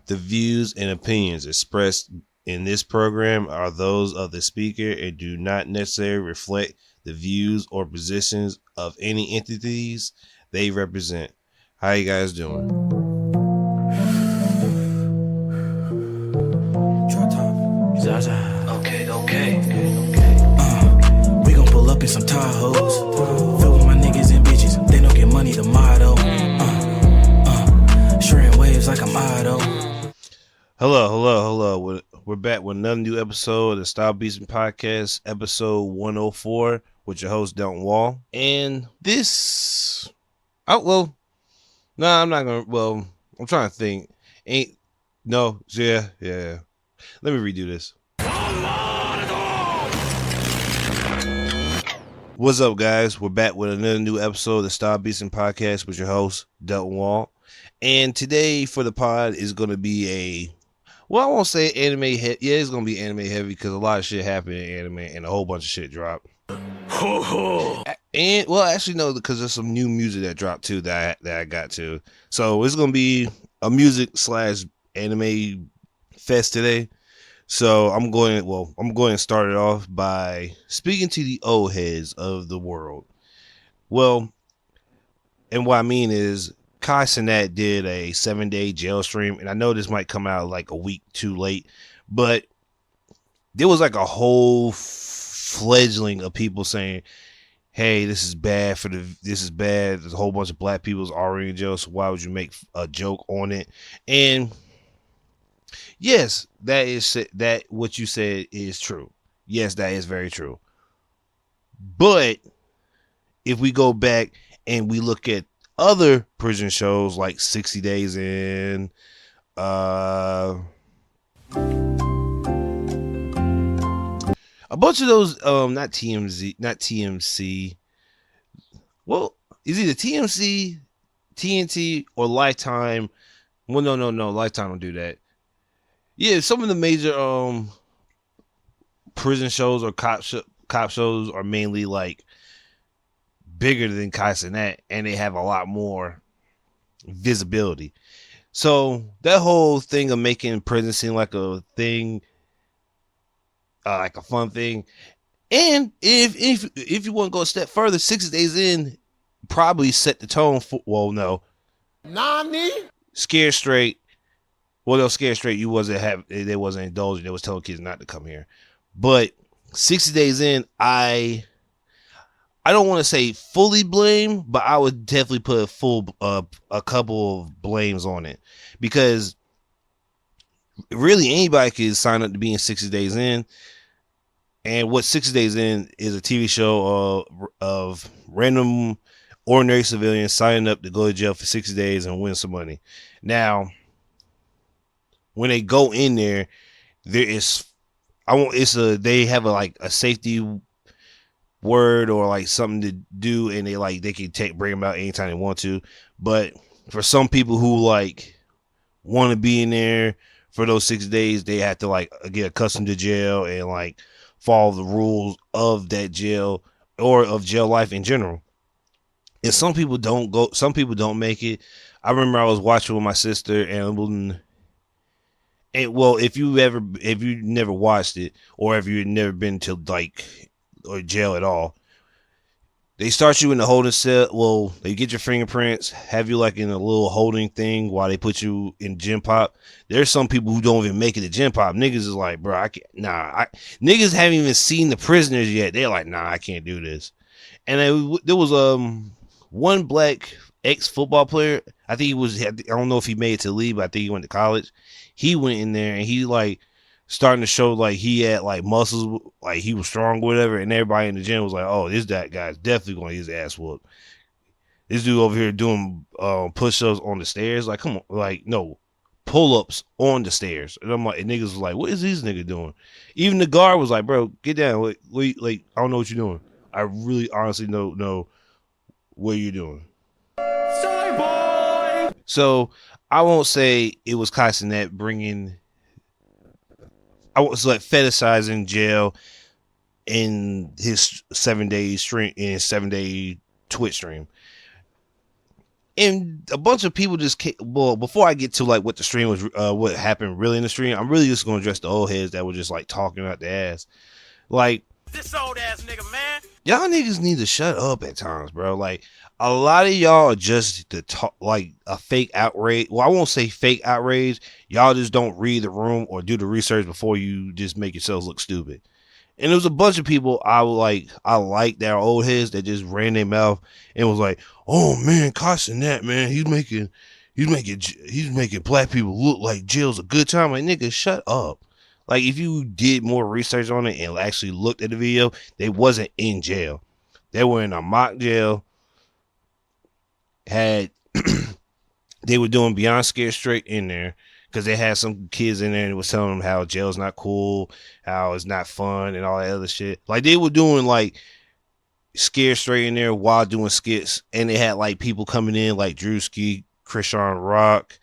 The views and opinions expressed in this program are those of the speaker and do not necessarily reflect the views or positions of any entities they represent. How you guys doing? DropTop. Zaza. Okay. We gon' pull up in some Tahoes. Fill with my niggas and bitches. They don't get money, the motto. Shredding waves like I'm Otto. Hello. We're back with another new episode of the StyleBeasting podcast, episode 104, with your host, Delton Wall. And this... I'm not gonna... Well, I'm trying to think. Yeah. Let me redo this. What's up, guys? We're back with another new episode of the StyleBeasting podcast with your host, Delton Wall. And today for the pod is going to be I won't say anime heavy. Yeah, it's going to be anime heavy because a lot of shit happened in anime and a whole bunch of shit dropped. And, actually, no, because there's some new music that dropped too that I got to. So it's going to be a music / anime fest today. So I'm going to start it off by speaking to the old heads of the world. Well, and what I mean is Kai Cenat did a 7-day jail stream, and I know this might come out like a week too late, but there was like a whole fledgling of people saying, hey, this is bad. There's a whole bunch of black people's already in jail, so why would you make a joke on it? And yes, that what you said is true. Yes, that is very true. But if we go back and we look at other prison shows like 60 Days In, a bunch of those, not TMC. Well, it's either TMC, TNT, or Lifetime. Well, no, Lifetime don't do that. Yeah, some of the major prison shows or cop shows are mainly like bigger than Kai Cenat, and they have a lot more visibility. So that whole thing of making prison seem like a thing, like a fun thing, and if you want to go a step further, 60 Days In probably set the tone for. Well, no, Nani? Scared Straight. Well, they'll Scared Straight. They wasn't indulging. They was telling kids not to come here. But 60 Days In, I don't want to say fully blame, but I would definitely put a couple of blames on it, because really anybody could sign up to be in 60 Days In. And what 60 Days In is a TV show of random ordinary civilians signing up to go to jail for 60 days and win some money. Now, when they go in there, they have a safety word or like something to do, and they can bring them out anytime they want to. But for some people who want to be in there for those 6 days, they have to get accustomed to jail and follow the rules of that jail or of jail life in general. And some people don't make it. I remember I was watching with my sister, and if you never watched it, or if you've never been to or jail at all, they start you in the holding cell. Well, they get your fingerprints, have you in a little holding thing while they put you in gym pop. There's some people who don't even make it to gym pop. Niggas is like, bro, niggas haven't even seen the prisoners yet. They're like, nah, I can't do this. And there was one black ex-football player. I don't know if he made it to the league, but I think he went to college. He went in there and he starting to show he had muscles, he was strong or whatever, and everybody in the gym was like, oh, that guy's definitely going to get his ass whooped. This dude over here doing push-ups on the stairs, come on, no, pull-ups on the stairs. And I'm like, and niggas was like, what is this nigga doing? Even the guard was like, bro, get down. I don't know what you're doing. I really honestly don't know what you're doing. Sorry, boy. So I won't say it was Kai Cenat I was fetishizing jail in his 7-day stream, in his 7-day Twitch stream. And a bunch of people just came, well, before I get to like what the stream was, what happened really in the stream, I'm really just going to address the old heads that were just like talking out the ass. Like, This old ass nigga, man. y'all niggas need to shut up at times, bro. Like, a lot of y'all are just the talk, like a fake outrage. Well, I won't say fake outrage. Y'all just don't read the room or do the research before you just make yourselves look stupid. And there was a bunch of people I like that are old heads that just ran their mouth and was like, "Oh man, caution that man. He's making black people look like jail's a good time." Like, nigga, shut up. Like, if you did more research on it and actually looked at the video, they wasn't in jail. They were in a mock jail. They were doing Beyond Scared Straight in there because they had some kids in there and it was telling them how jail's not cool, how it's not fun, and all that other shit. Like, they were doing like Scared Straight in there while doing skits, and they had like people coming in like Ducee, Krishan Rock,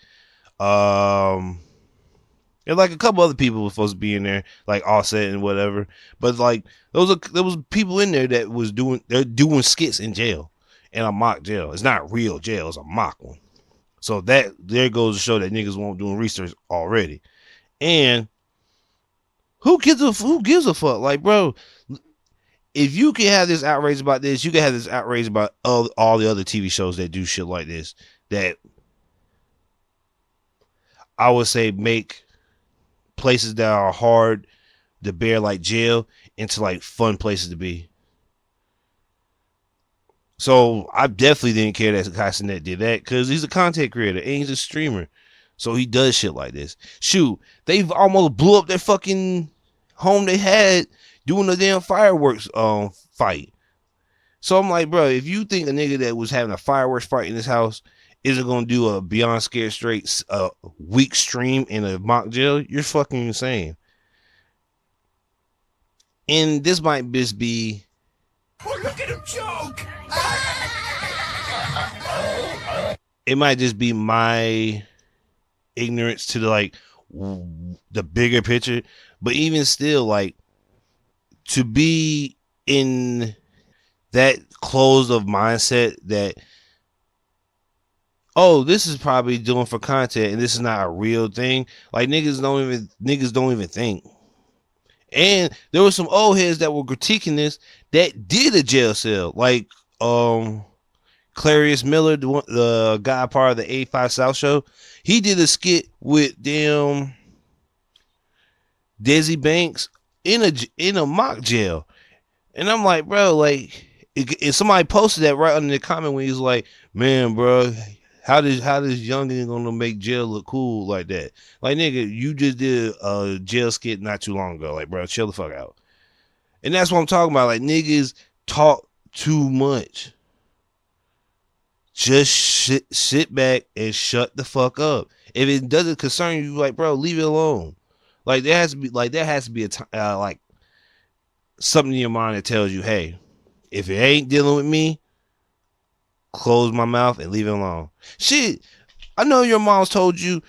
and like a couple other people were supposed to be in there, like Offset and whatever. But like there was people in there that was doing skits in jail, in a mock jail. It's not real jail, it's a mock one. So that there goes to show that niggas won't doing research already. And who gives a fuck? Like, bro, if you can have this outrage about this, you can have this outrage about all the other TV shows that do shit like this. That I would say make places that are hard to bear, like jail, into like fun places to be. So I definitely didn't care that Castanet did that because he's a content creator and he's a streamer. So he does shit like this. Shoot, they've almost blew up their fucking home they had doing the damn fireworks fight. So I'm like, bro, if you think a nigga that was having a fireworks fight in his house isn't gonna do a Beyond Scared Straight week stream in a mock jail, you're fucking insane. And this might just be, Oh, look at him joke. it might just be my ignorance to the bigger picture, but even still, like, to be in that closed of mindset that, oh, this is probably doing for content and this is not a real thing. Like, niggas don't even think. And there were some old heads that were critiquing this that did a jail cell, like Clarius Miller, the guy part of the 85 South show. He did a skit with damn Desi Banks in a mock jail. And I'm like, bro, like, if somebody posted that right under the comment when he's like, man, bro, how does youngin gonna make jail look cool like that? Like, nigga, you just did a jail skit not too long ago. Like, bro, chill the fuck out. And that's what I'm talking about. Like, niggas talk too much. Just sit back and shut the fuck up. If it doesn't concern you, like, bro, leave it alone. Like, there has to be a time, like, something in your mind that tells you, hey, if it ain't dealing with me, close my mouth and leave it alone. Shit, I know your mom's told you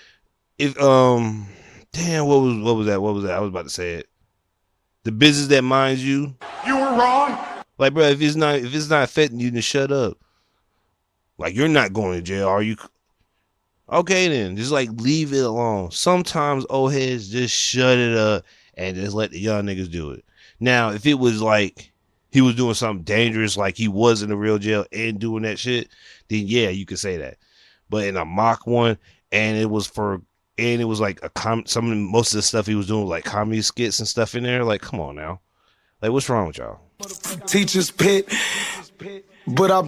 if damn, what was that? I was about to say it. The business that minds you. You were wrong. Like, bro, if it's not affecting you, then shut up. Like, you're not going to jail, are you? Okay, then just like leave it alone. Sometimes old heads just shut it up and just let the young niggas do it. Now, if it was like he was doing something dangerous, like he was in the real jail and doing that shit, then yeah, you could say that. But in a mock one, and it was like most of the stuff he was doing was like comedy skits and stuff in there. Like, come on now, like, what's wrong with y'all? Teacher's pit, but I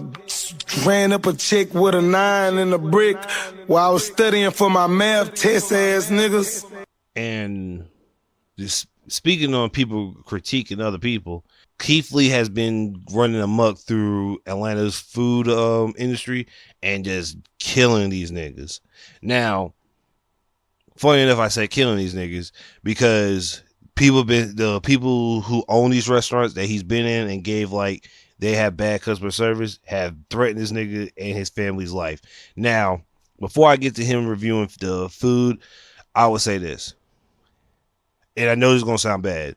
ran up a chick with a 9 and a brick while I was studying for my math test, ass niggas. And just speaking on people critiquing other people, Keith Lee has been running amok through Atlanta's food industry and just killing these niggas. Now, funny enough, I say killing these niggas because the people who own these restaurants that he's been in and gave like they have bad customer service have threatened this nigga and his family's life. Now, before I get to him reviewing the food, I would say this, and I know this is gonna sound bad.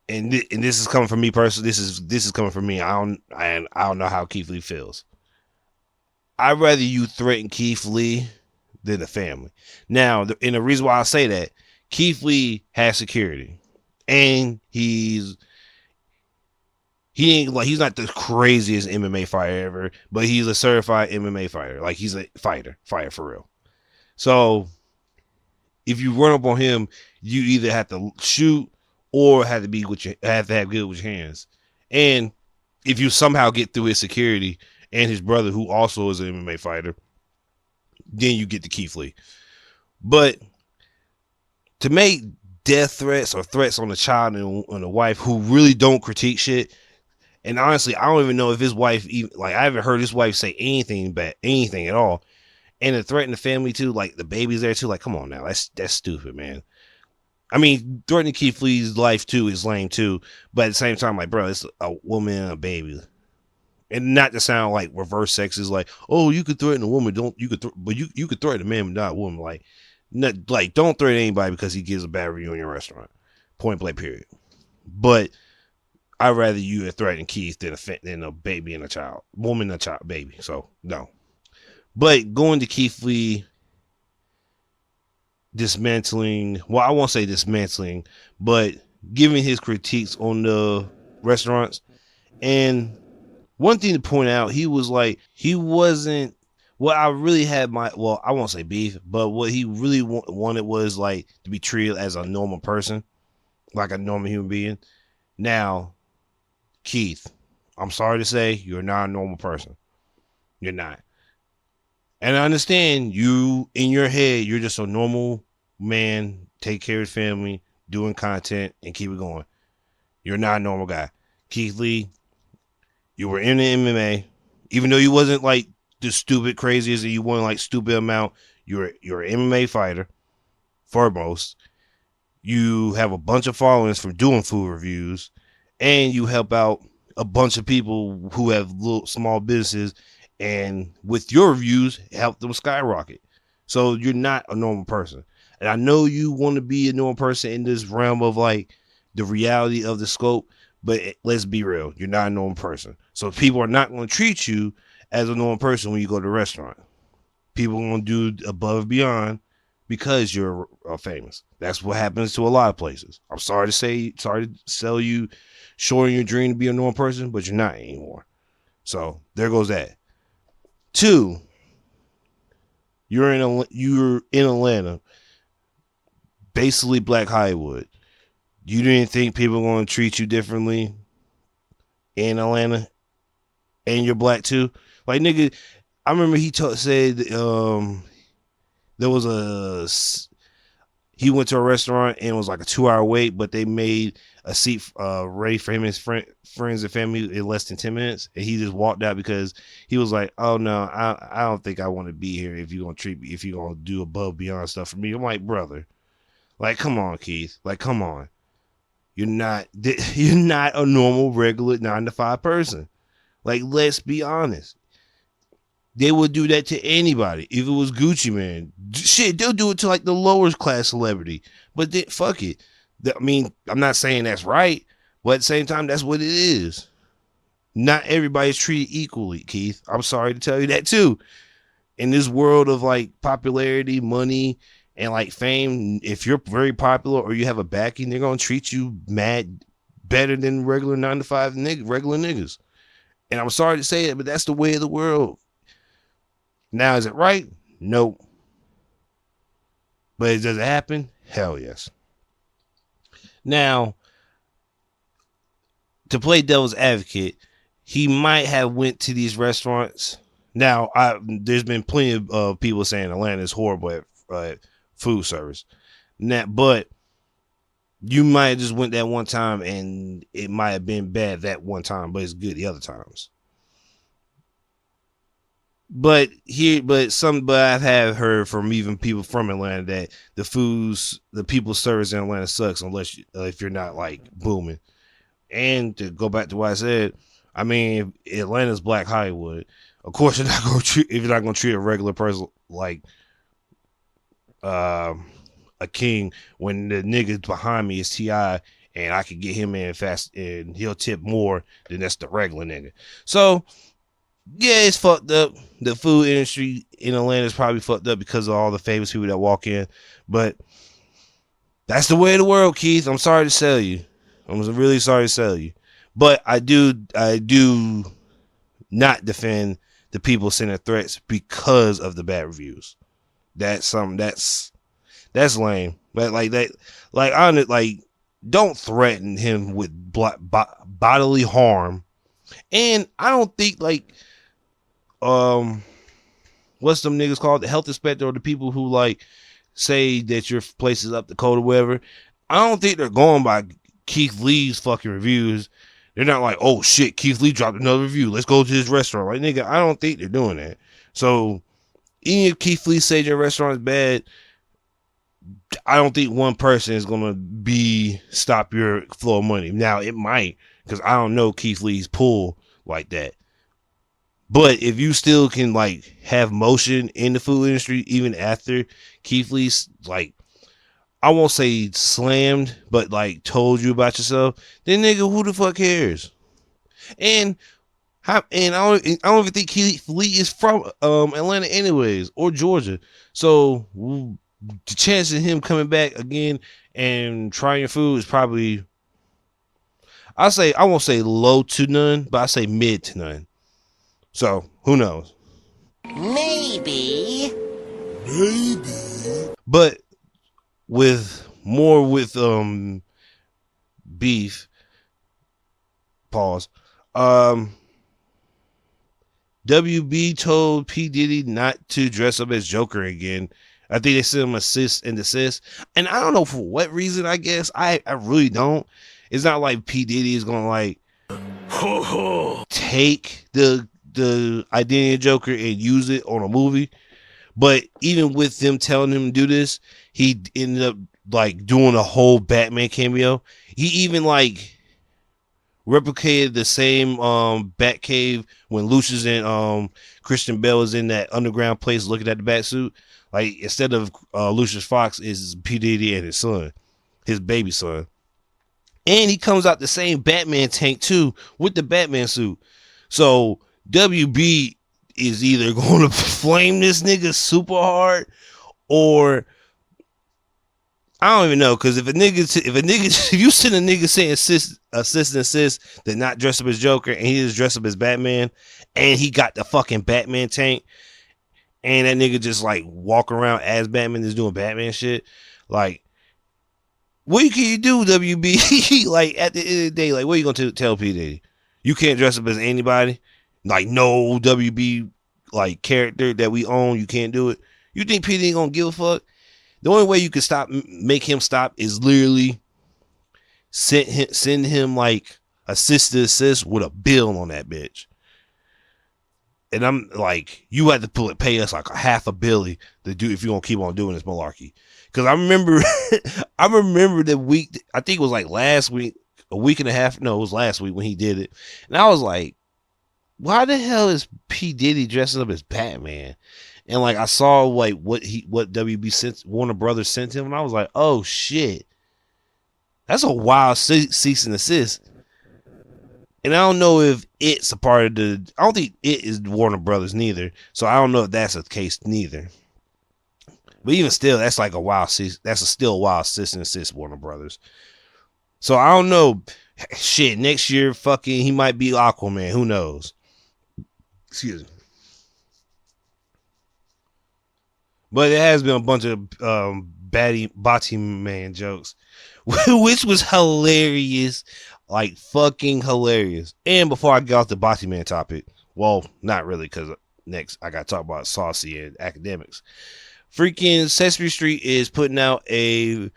And this is coming from me personally. This is coming from me. I don't know how Keith Lee feels. I'd rather you threaten Keith Lee than the family. Now, and the reason why I say that, Keith Lee has security, and he ain't like, he's not the craziest MMA fighter ever, but he's a certified MMA fighter. Like, he's a fighter for real. So if you run up on him, you either have to shoot or have to have good with your hands. And if you somehow get through his security and his brother, who also is an MMA fighter, then you get to Keith Lee. But to make death threats or threats on a child and on a wife who really don't critique shit, and honestly, I don't even know if his wife even, like, I haven't heard his wife say anything bad, anything at all. And to threaten the family too, like the baby's there too, like, come on now, that's stupid, man. I mean, threatening Keith Lee's life too is lame too, but at the same time, like, bro, it's a woman and a baby. And not to sound like reverse sex is like, oh, you could threaten a woman, but you could threaten a man, but not a woman. Like, don't threaten anybody because he gives a bad review in your restaurant. Point blank, period. But I'd rather you threaten Keith than a baby and a child, woman and a child, baby. So no. But going to Keith Lee dismantling, well, I won't say dismantling, but giving his critiques on the restaurants. And one thing to point out, he wasn't, well, I really had I won't say beef, but what he really wanted was like to be treated as a normal person, like a normal human being. Now, Keith, I'm sorry to say, you're not a normal person. You're not. And I understand you, in your head, you're just a normal man, take care of his family, doing content, and keep it going. You're not a normal guy. Keith Lee, you were in the MMA, even though you wasn't like the stupid craziest and you won like stupid amount, you're an MMA fighter, foremost. You have a bunch of followings from doing food reviews, and you help out a bunch of people who have little small businesses, and with your reviews, help them skyrocket. So you're not a normal person. And I know you want to be a normal person in this realm of like the reality of the scope, but let's be real, you're not a normal person. So people are not going to treat you as a normal person when you go to a restaurant. People are going to do above and beyond because you're famous. That's what happens to a lot of places. I'm sorry to sell you short in your dream to be a normal person, but you're not anymore. So there goes that. 2, you're in Atlanta, basically Black Hollywood. You didn't think people were going to treat you differently in Atlanta, and you're black too. Like, nigga, I remember he said there was he went to a restaurant and it was like a 2-hour wait, but they made a seat ready for him and his friends and family in less than 10 minutes. And he just walked out because he was like, oh no, I don't think I want to be here if you're going to treat me, if you're going to do above beyond stuff for me. I'm like, brother, like, come on, Keith. Like, come on. You're not a normal, regular 9-to-5 person. Like, let's be honest. They would do that to anybody. If it was Gucci Mane, shit, they'll do it to like the lower class celebrity. But fuck it. I mean, I'm not saying that's right, but at the same time, that's what it is. Not everybody's treated equally, Keith. I'm sorry to tell you that too. In this world of like popularity, money, and like fame, if you're very popular or you have a backing, they're gonna treat you better than regular 9-to-5 regular niggas. And I'm sorry to say it, but that's the way of the world. Now, is it right? Nope. But does it happen? Hell yes. Now, to play devil's advocate, he might have went to these restaurants. Now, there's been plenty of people saying Atlanta is horrible at food service. Now, but you might have just went that one time and it might have been bad that one time, but it's good the other times. But I have heard from even people from Atlanta that the people service in Atlanta sucks unless if you're not like booming. And to go back to what I said, I mean, if Atlanta's Black Hollywood, of course you're not going to treat a regular person like a king when the nigga behind me is T.I. and I could get him in fast and he'll tip more than that's the regular nigga. So yeah, it's fucked up. The food industry in Atlanta is probably fucked up because of all the famous people that walk in. But that's the way of the world, Keith. I'm sorry to sell you. I'm really sorry to sell you. But I do not defend the people sending threats because of the bad reviews. That's something that's lame. But don't threaten him with bodily harm. And I don't think what's them niggas called, the health inspector, or the people who say that your place is up to code or whatever. I don't think they're going by Keith Lee's fucking reviews. They're not like, oh shit, Keith Lee dropped another review, let's go to this restaurant. Like, nigga, I don't think they're doing that. So even if Keith Lee says your restaurant is bad, I don't think one person is gonna stop your flow of money. Now it might, because I don't know Keith Lee's pull like that. But if you still can have motion in the food industry even after Keith Lee's I won't say slammed, but told you about yourself, then nigga, who the fuck cares? And I don't even think Keith Lee is from Atlanta anyways, or Georgia. So the chance of him coming back again and trying your food is probably, I won't say low to none, but I say mid to none. So who knows? Maybe. But with beef, pause. WB told P. Diddy not to dress up as Joker again. I think they sent him a cease and desist. And I don't know for what reason, I guess. I really don't. It's not like P. Diddy is going to take the identity of Joker and use it on a movie. But even with them telling him to do this, he ended up doing a whole Batman cameo. He even replicated the same Batcave when Lucius and Christian Bale was in that underground place looking at the Batsuit. Instead of Lucius Fox, is P. Diddy and his son, his baby son. And he comes out the same Batman tank too with the Batman suit. So WB is either going to flame this nigga super hard, or I don't even know. Because if you send a nigga saying assist and assist that not dress up as Joker, and he just dress up as Batman, and he got the fucking Batman tank, and that nigga just walk around as Batman, is doing Batman shit, what can you do, WB? At the end of the day, what are you gonna tell P. Diddy? You can't dress up as anybody. No WB character that we own, you can't do it. You think P. Diddy gonna give a fuck? The only way you can make him stop is literally send him assist to assist with a bill on that bitch. And I'm you have to pay us $500 million to do if you're gonna keep on doing this malarkey. Because I remember the week, I think it was last week, a week and a half. No, it was last week when he did it, and I was like, why the hell is P. Diddy dressing up as Batman? And I saw what WB sent, Warner Brothers sent him, and I was like, oh shit, that's a wild cease and desist. And I don't know if it's a part of I don't think it is Warner Brothers neither. So I don't know if that's the case neither. But even still, that's a wild cease. That's still a wild cease and desist, Warner Brothers. So I don't know. Shit, next year, he might be Aquaman. Who knows? Excuse me. But it has been a bunch of Batman jokes, which was hilarious, fucking hilarious. And before I get off the Batman topic, well, not really, because next I got to talk about Saucy and academics. Freaking Sesame Street is putting out a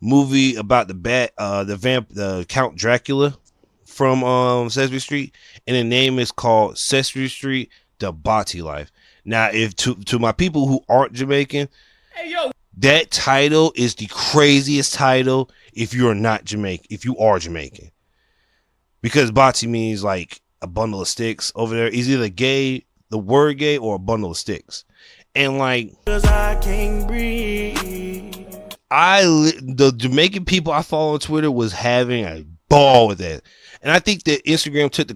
movie about the Count Dracula from Sesame Street, and the name is called Sesame Street: The Bati Life. Now, if to my people who aren't Jamaican, hey, yo, that title is the craziest title if you're not Jamaican, if you are Jamaican. Because Bati means a bundle of sticks over there. It's either gay, the word gay, or a bundle of sticks. And cause I can't breathe. The Jamaican people I follow on Twitter was having a ball with that. And I think that Instagram took the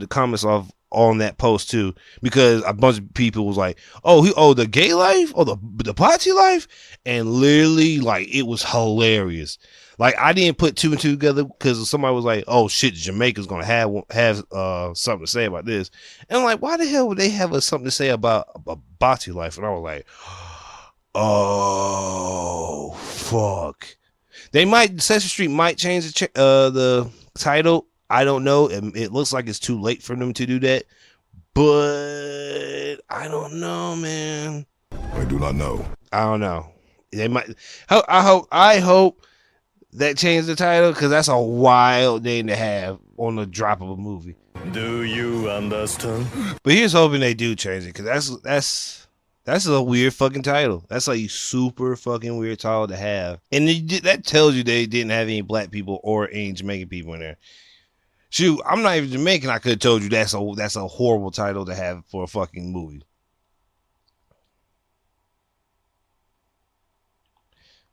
comments off on that post too, because a bunch of people was like, "Oh, the gay life, the party life," and literally like it was hilarious. Like I didn't put two and two together because somebody was like, "Oh shit, Jamaica's gonna have something to say about this," and I'm like, why the hell would they have something to say about a party life? And I was like, oh fuck. They might Sesame Street might change the title. I don't know. It looks like it's too late for them to do that, but I don't know, man. I do not know. I don't know. They might. I hope that changed the title because that's a wild name to have on the drop of a movie. Do you understand? But here's hoping they do change it because that's a weird fucking title. That's like a super fucking weird title to have. And that tells you they didn't have any black people or any Jamaican people in there. Shoot, I'm not even Jamaican. I could have told you that's a horrible title to have for a fucking movie.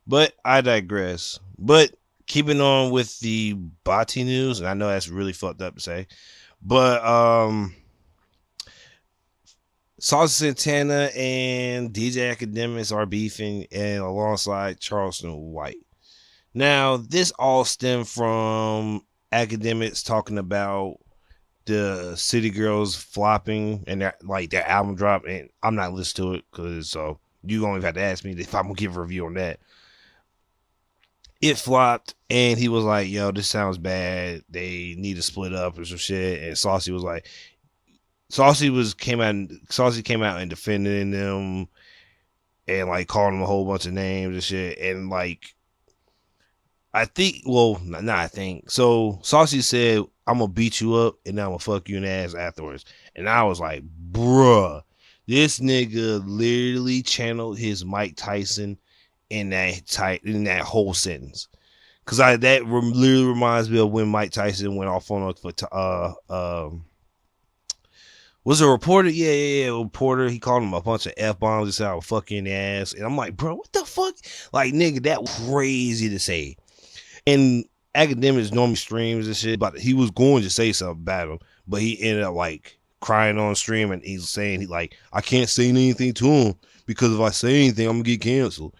But I digress. But keeping on with the Bati news, and I know that's really fucked up to say, but Saucy Santana and DJ Academics are beefing, and alongside Charleston White. Now, this all stemmed from Academics talking about the City Girls flopping and their album drop, and I'm not listening to it because so you don't even have to ask me if I'm gonna give a review on that. It flopped, and he was like, "Yo, this sounds bad. They need to split up or some shit." And Saucy was like, Saucy came out and defending them, and like calling them a whole bunch of names and shit, and like. So Saucy said, "I'm gonna beat you up and I'm gonna fuck you in the ass afterwards." And I was like, bruh, this nigga literally channeled his Mike Tyson in that whole sentence. Cause literally reminds me of when Mike Tyson went off on was a reporter? Yeah, a reporter. He called him a bunch of F-bombs and said, "I would fuck you in the ass." And I'm like, bro, what the fuck? Like, nigga, that was crazy to say. And Academics normally streams and shit, but he was going to say something about him, but he ended up like crying on stream, and he's saying I can't say anything to him because if I say anything, I'm gonna get canceled.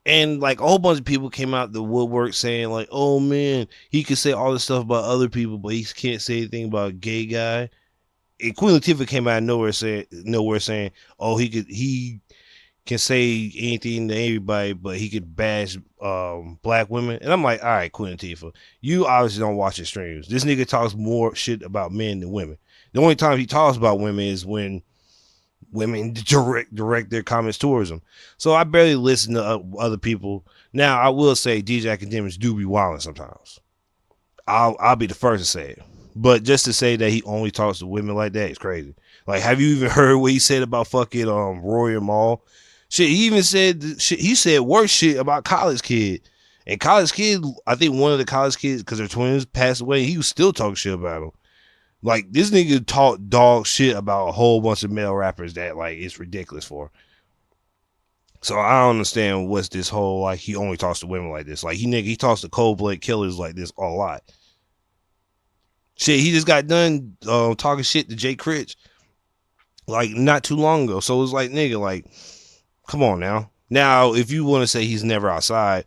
And like a whole bunch of people came out the woodwork saying like, "Oh man, he can say all this stuff about other people, but he can't say anything about a gay guy." And Queen Latifah came out of nowhere saying, "Oh, he can say anything to everybody, but he could bash black women." And I'm like, all right, Queen Latifah, you obviously don't watch his streams. This nigga talks more shit about men than women. The only time he talks about women is when women direct their comments towards him. So I barely listen to other people. Now, I will say DJ Academics do be wilding sometimes. I'll be the first to say it. But just to say that he only talks to women like that is crazy. Like, have you even heard what he said about fucking Roy and Mal? Shit, he even said he said worse shit about College Kid. And College Kid, I think one of the College Kids, because they're twins, passed away, he was still talking shit about him. Like, this nigga talk dog shit about a whole bunch of male rappers that, like, it's ridiculous for. So I don't understand what's this whole, like, he only talks to women like this. Like, he talks to cold-blooded killers like this a lot. Shit, he just got done talking shit to Jay Critch, like, not too long ago. So it's like, nigga, like, come on now. Now, if you want to say he's never outside,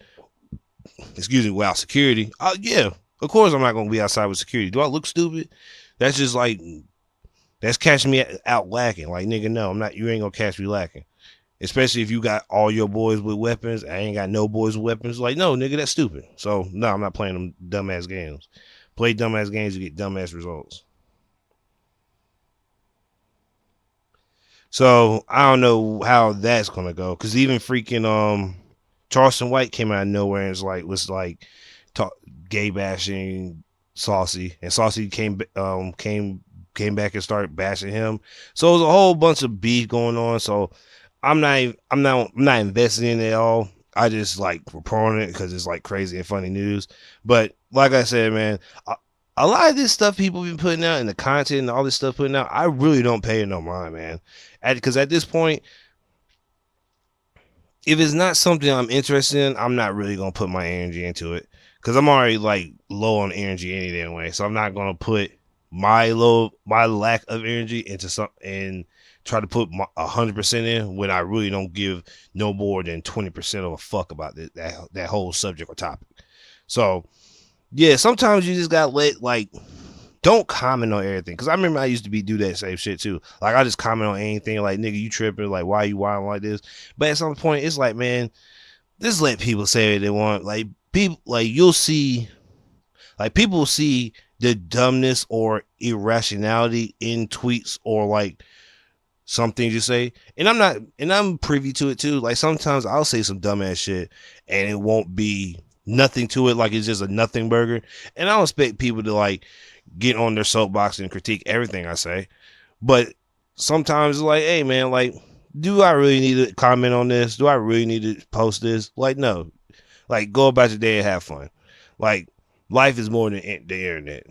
without security, yeah, of course I'm not going to be outside with security. Do I look stupid? That's just like, that's catching me out lacking. Like, nigga, no, I'm not. You ain't going to catch me lacking. Especially if you got all your boys with weapons. I ain't got no boys with weapons. Like, no, nigga, that's stupid. So, no, I'm not playing them dumbass games. Play dumbass games, you get dumbass results. So I don't know how that's gonna go, because even freaking Charleston White came out of nowhere and was like gay bashing Saucy, and Saucy came back and started bashing him. So it was a whole bunch of beef going on. So I'm not invested in it at all. I just like reporting it because it's like crazy and funny news. But like I said, man, a lot of this stuff people been putting out and the content and all this stuff putting out, I really don't pay it no mind, man. Because at this point, if it's not something I'm interested in, I'm not really going to put my energy into it. Because I'm already like low on energy anyway. So I'm not going to put my lack of energy into some and try to put 100% in when I really don't give no more than 20% of a fuck about that whole subject or topic. So yeah, sometimes you just gotta let like don't comment on everything. Cause I remember I used to do that same shit too. Like I just comment on anything like nigga you tripping, like why you wilding like this. But at some point it's like, man, just let people say what they want. Like people like you'll see like people see the dumbness or irrationality in tweets or like some things you say. And I'm privy to it too. Like sometimes I'll say some dumbass shit and it won't be nothing to it, like it's just a nothing burger. And I don't expect people to like get on their soapbox and critique everything I say. But sometimes it's like, hey man, like, do I really need to comment on this? Do I really need to post this? Like, no. Like, go about your day and have fun. Like, life is more than the internet.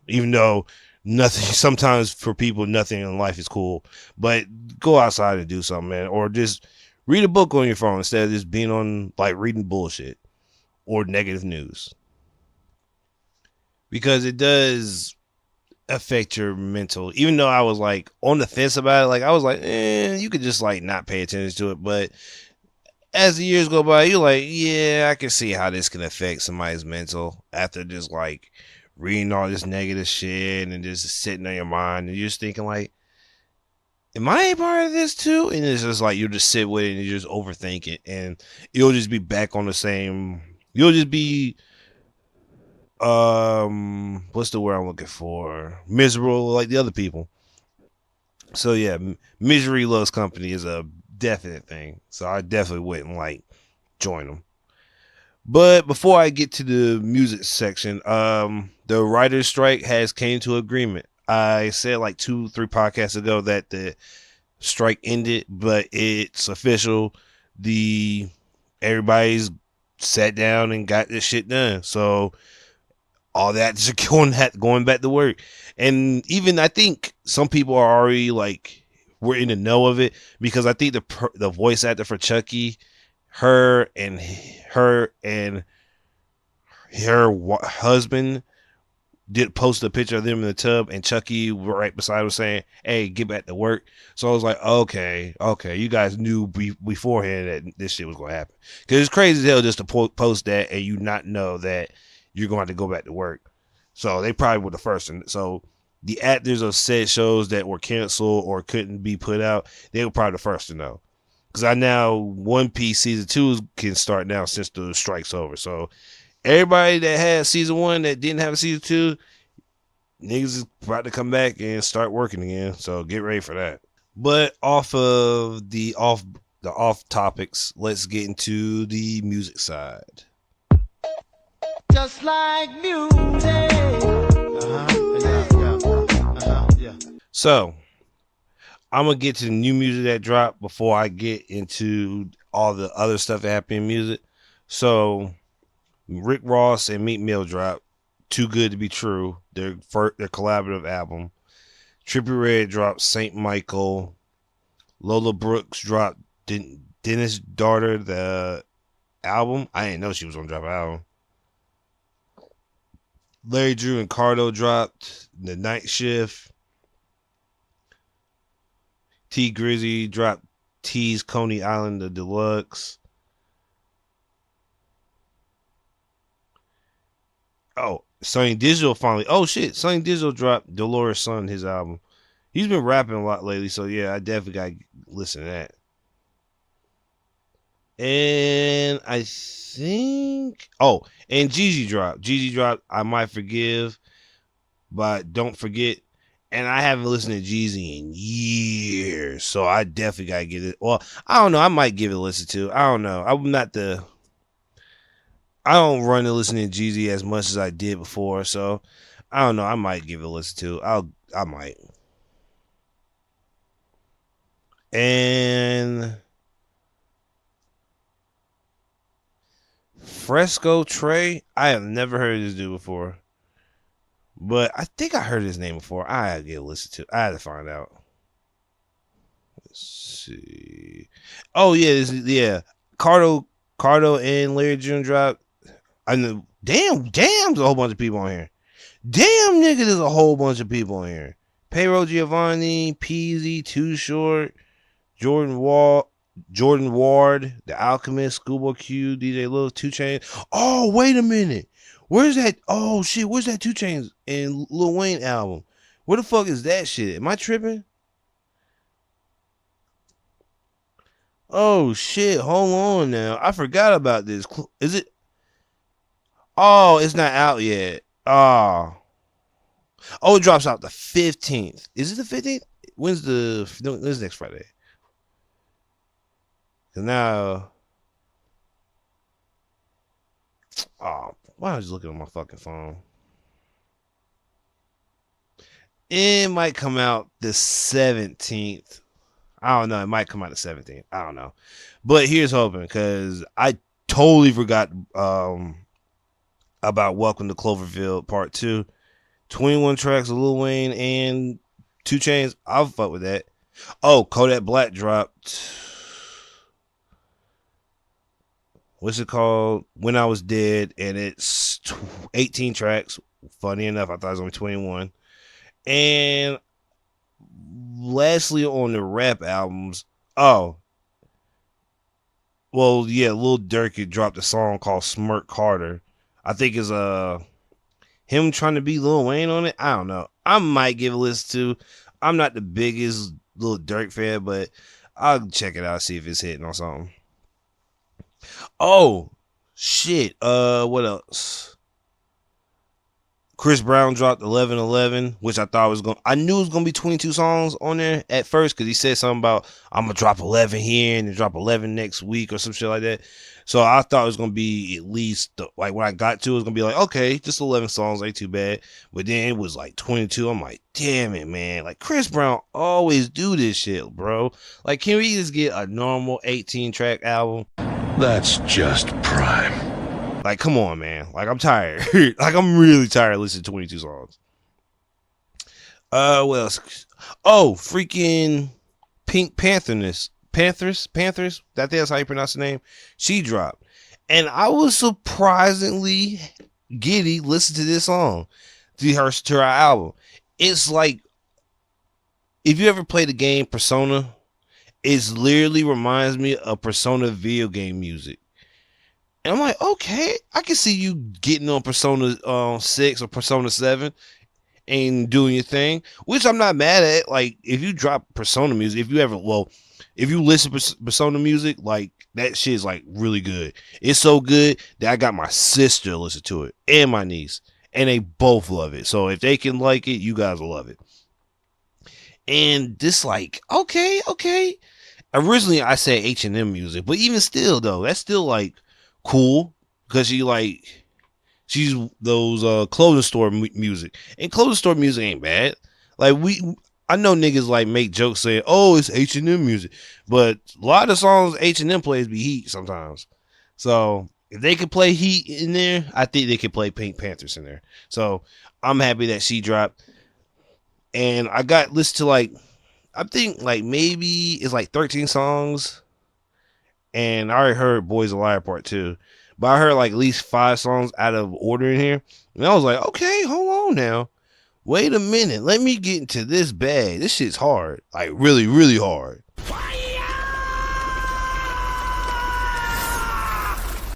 Even though nothing, sometimes for people, nothing in life is cool. But go outside and do something, man. Or just read a book on your phone instead of just being on, like, reading bullshit or negative news. Because it does affect your mental. Even though I was, like, on the fence about it, like, I was like, you could just, like, not pay attention to it. But as the years go by, you're like, yeah, I can see how this can affect somebody's mental after just, like, reading all this negative shit and just sitting on your mind. And you're just thinking, like, am I a part of this too? And it's just like, you'll just sit with it and you just overthink it. And you'll just be back on the same, you'll just be, what's the word I'm looking for? Miserable like the other people. So yeah, misery loves company is a definite thing. So I definitely wouldn't like join them. But before I get to the music section, the writer's strike has came to agreement. I said like 2-3 podcasts ago that the strike ended, but it's official. Everybody's sat down and got this shit done. So all that just going back to work. And even I think some people are already like, we're in the know of it because I think the voice actor for Chucky, her and her husband did post a picture of them in the tub, and Chucky right beside him saying, "Hey, get back to work." So I was like, okay, you guys knew beforehand that this shit was gonna happen. Because it's crazy as hell just to post that and you not know that you're going to have to go back to work. So they probably were the first. And so the actors of said shows that were canceled or couldn't be put out, they were probably the first to know. Because I now One Piece season 2 can start now since the strike's over. So everybody that had season 1 that didn't have a season 2, niggas is about to come back and start working again. So get ready for that. But off of the off topics, let's get into the music side. Just like music. So I'm gonna get to the new music that dropped before I get into all the other stuff that happened in music. So Rick Ross and Meek Mill dropped Too Good to Be True, their collaborative album. Trippie Redd dropped Saint Michael. Lola Brooks dropped Dennis' Daughter, the album. I didn't know she was gonna drop an album. Larry Drew and Cardo dropped The Night Shift. T Grizzy dropped T's Coney Island, the deluxe. Oh, Sonny Digital finally. Oh shit, Sonny Digital dropped Dolores Son, his album. He's been rapping a lot lately, so yeah, I definitely gotta listen to that. And I think, and Gigi dropped I Might Forgive, but Don't Forget. And I haven't listened to Jeezy in years, so I definitely gotta get it. Well, I don't know, I might give it a listen to. I don't know. I don't run to listen to Jeezy as much as I did before, so I don't know. I might give it a listen to. I might. And Fresco Trey, I have never heard of this dude before. But I think I heard his name before. I had to get a listen to. I had to find out. Let's see. Oh yeah, Cardo and Larry June dropped. I know. Damn, there's a whole bunch of people on here. Damn, nigga, there's a whole bunch of people in here. Payroll Giovanni, Peasy, Too Short, Jordan Ward, The Alchemist, Schoolboy Q, DJ Lil, 2 Chainz. Oh, wait a minute. Where's that? Oh, shit. Where's that 2 Chainz and Lil Wayne album? Where the fuck is that shit? Am I tripping? Oh, shit. Hold on now. I forgot about this. Is it? Oh, it's not out yet. Oh. Oh, it drops out the 15th. Is it the 15th? When's next Friday? Cause now, why am I just looking at my fucking phone? It might come out the 17th. I don't know. It might come out the 17th. I don't know. But here's hoping, because I totally forgot about Welcome to Cloverfield Part 2. 21 tracks of Lil Wayne and 2 Chainz. I'll fuck with that. Oh, Kodak Black dropped. What's it called? When I Was Dead. And it's 18 tracks. Funny enough, I thought it was only 21. And lastly, on the rap albums, Lil Durk had dropped a song called Smirk Carter. I think it's him trying to be Lil Wayne on it. I don't know. I might give a listen to. I'm not the biggest Lil Durk fan, but I'll check it out, see if it's hitting or something. Oh shit. What else? Chris Brown dropped 11:11, which I thought I knew it was gonna be 22 songs on there at first, because he said something about I'm gonna drop 11 here and then drop 11 next week or some shit like that. So I thought it was gonna be at least like when I got to it was gonna be like, okay, just 11 songs, ain't too bad. But then it was like 22. I'm like, damn it, man! Like Chris Brown always do this shit, bro. Like, can we just get a normal 18 track album? That's just prime. Like, come on, man. Like, I'm tired. Like, I'm really tired of listening to 22 songs. What else? Oh, freaking Pink Panthers. That's how you pronounce the name. She dropped. And I was surprisingly giddy listening to this song. To her album. It's like, if you ever played the game Persona, it literally reminds me of Persona video game music. And I'm like, okay, I can see you getting on Persona 6 or Persona 7 and doing your thing, which I'm not mad at. Like, if you drop Persona music, if you listen to Persona music, like, that shit is, like, really good. It's so good that I got my sister to listen to it and my niece, and they both love it. So if they can like it, you guys will love it. And this, like, okay. Originally, I said H&M music, but even still, though, that's still, like, cool, because she's those clothing store music, and clothing store music ain't bad. Like, I know niggas like make jokes saying, oh, it's H&M music, but a lot of songs H&M plays be heat sometimes. So if they could play heat in there, I think they could play Pink Panthers in there. So I'm happy that she dropped. And I got listened to, like, I think like maybe it's like 13 songs. And I already heard Boys a Liar Part 2. But I heard like at least 5 songs out of order in here. And I was like, okay, hold on now. Wait a minute. Let me get into this bag. This shit's hard. Like, really, really hard.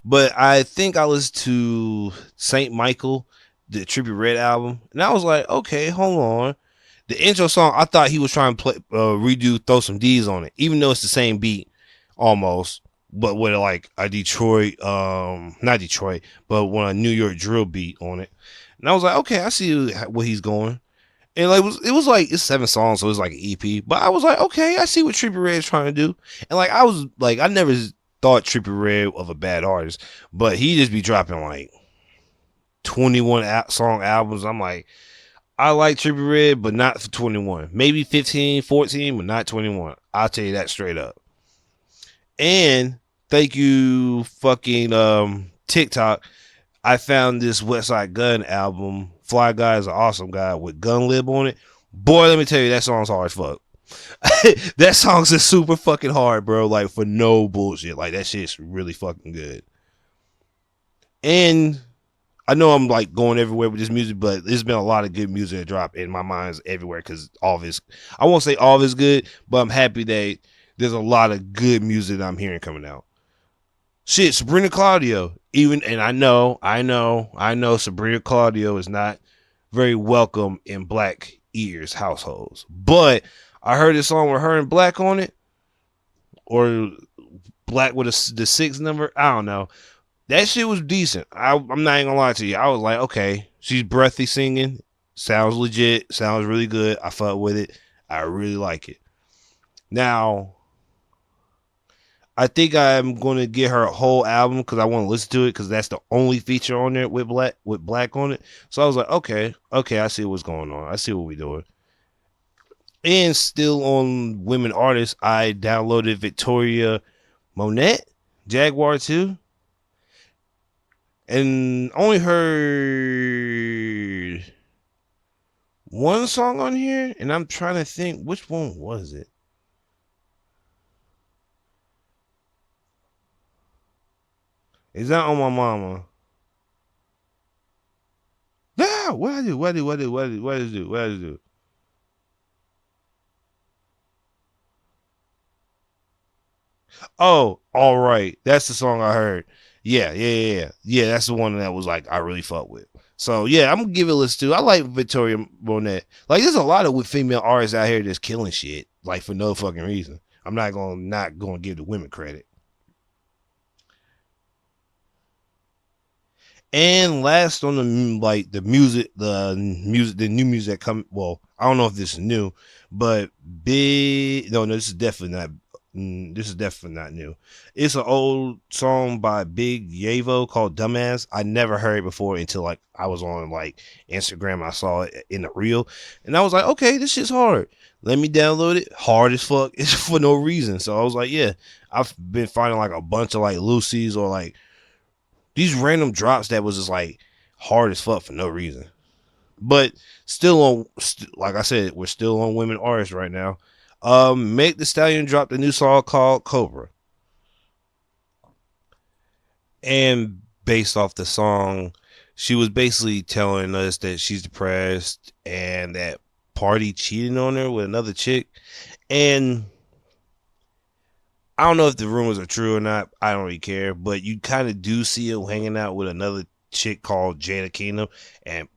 But I think I listened to St. Michael, the Trippie Redd album. And I was like, okay, hold on. The intro song, I thought he was trying to redo Throw Some D's on it. Even though it's the same beat. Almost, but with like a Detroit, not Detroit, but with a New York drill beat on it. And I was like, okay, I see where he's going. And like it was like it's 7 songs, so it's like an EP. But I was like, okay, I see what Trippie Redd is trying to do. And like I was like, I never thought Trippie Redd of a bad artist, but he just be dropping like 21 song albums. I'm like, I like Trippie Redd, but not for 21. Maybe 15, 14, but not 21. I'll tell you that straight up. And thank you, fucking TikTok. I found this Westside Gun album. Fly Guy is an awesome guy with Gun Lib on it. Boy, let me tell you, that song's hard as fuck. That song's just super fucking hard, bro. Like, for no bullshit. Like, that shit's really fucking good. And I know I'm like going everywhere with this music, but there's been a lot of good music that dropped, and my mind's everywhere because all of it's. I won't say all of it's good, but I'm happy that there's a lot of good music that I'm hearing coming out. Shit, Sabrina Claudio, and I know, Sabrina Claudio is not very welcome in Black ears households, but I heard this song with her and Black on it, or Black with the six number. I don't know. That shit was decent. I'm not even gonna lie to you. I was like, okay, she's breathy singing, sounds legit, sounds really good. I fuck with it. I really like it. Now, I think I'm gonna get her a whole album because I want to listen to it because that's the only feature on there with Black on it. So I was like, okay, I see what's going on. I see what we're doing. And still on women artists, I downloaded Victoria Monette, Jaguar 2. And only heard one song on here, and I'm trying to think which one was it. Is that On My Mama? No, what I do? Oh, all right. That's the song I heard. Yeah. That's the one that was like I really fuck with. So yeah, I'm gonna give it a listen to. I like Victoria Monette. Like, there's a lot of female artists out here that's killing shit, like for no fucking reason. I'm not gonna give the women credit. And last on the the new music that come. Well, I don't know if this is new, but no, this is definitely not. This is definitely not new. It's an old song by Big Yavo called "Dumbass." I never heard it before until like I was on like Instagram. I saw it in the reel, and I was like, okay, this shit's hard. Let me download it. Hard as fuck. It's for no reason. So I was like, yeah. I've been finding like a bunch of like Lucy's or like these random drops that was just like hard as fuck for no reason. But still on, like I said, we're still on women artists right now. Meg Thee Stallion dropped a new song called Cobra. And based off the song, she was basically telling us that she's depressed and that Party cheating on her with another chick. And I don't know if the rumors are true or not. I don't really care. But you kind of do see her hanging out with another chick called Jada Kingdom. And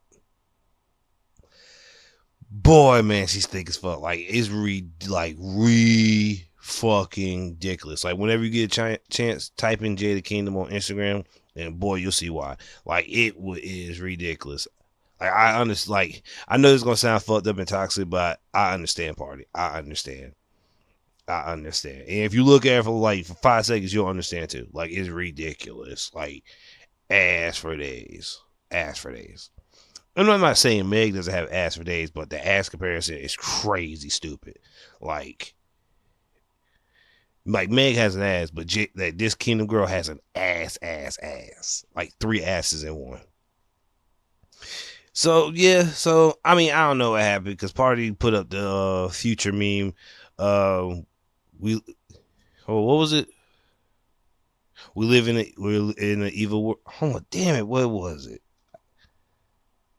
boy, man, she's thick as fuck. Like, it's fucking ridiculous. Like, whenever you get a chance, type in Jada Kingdom on Instagram, and boy, you'll see why. Like, it is ridiculous. Like, I know it's gonna sound fucked up and toxic, but I understand, Party. I understand. And if you look at it for 5 seconds, you'll understand too. Like, it's ridiculous. Like, ass for days. And I'm not saying Meg doesn't have ass for days, but the ass comparison is crazy stupid. Like Meg has an ass, but that this Kingdom girl has an ass. Like 3 asses in one. So yeah, I mean, I don't know what happened because Party put up the Future meme. What was it? We're in an evil world. Oh damn it! What was it?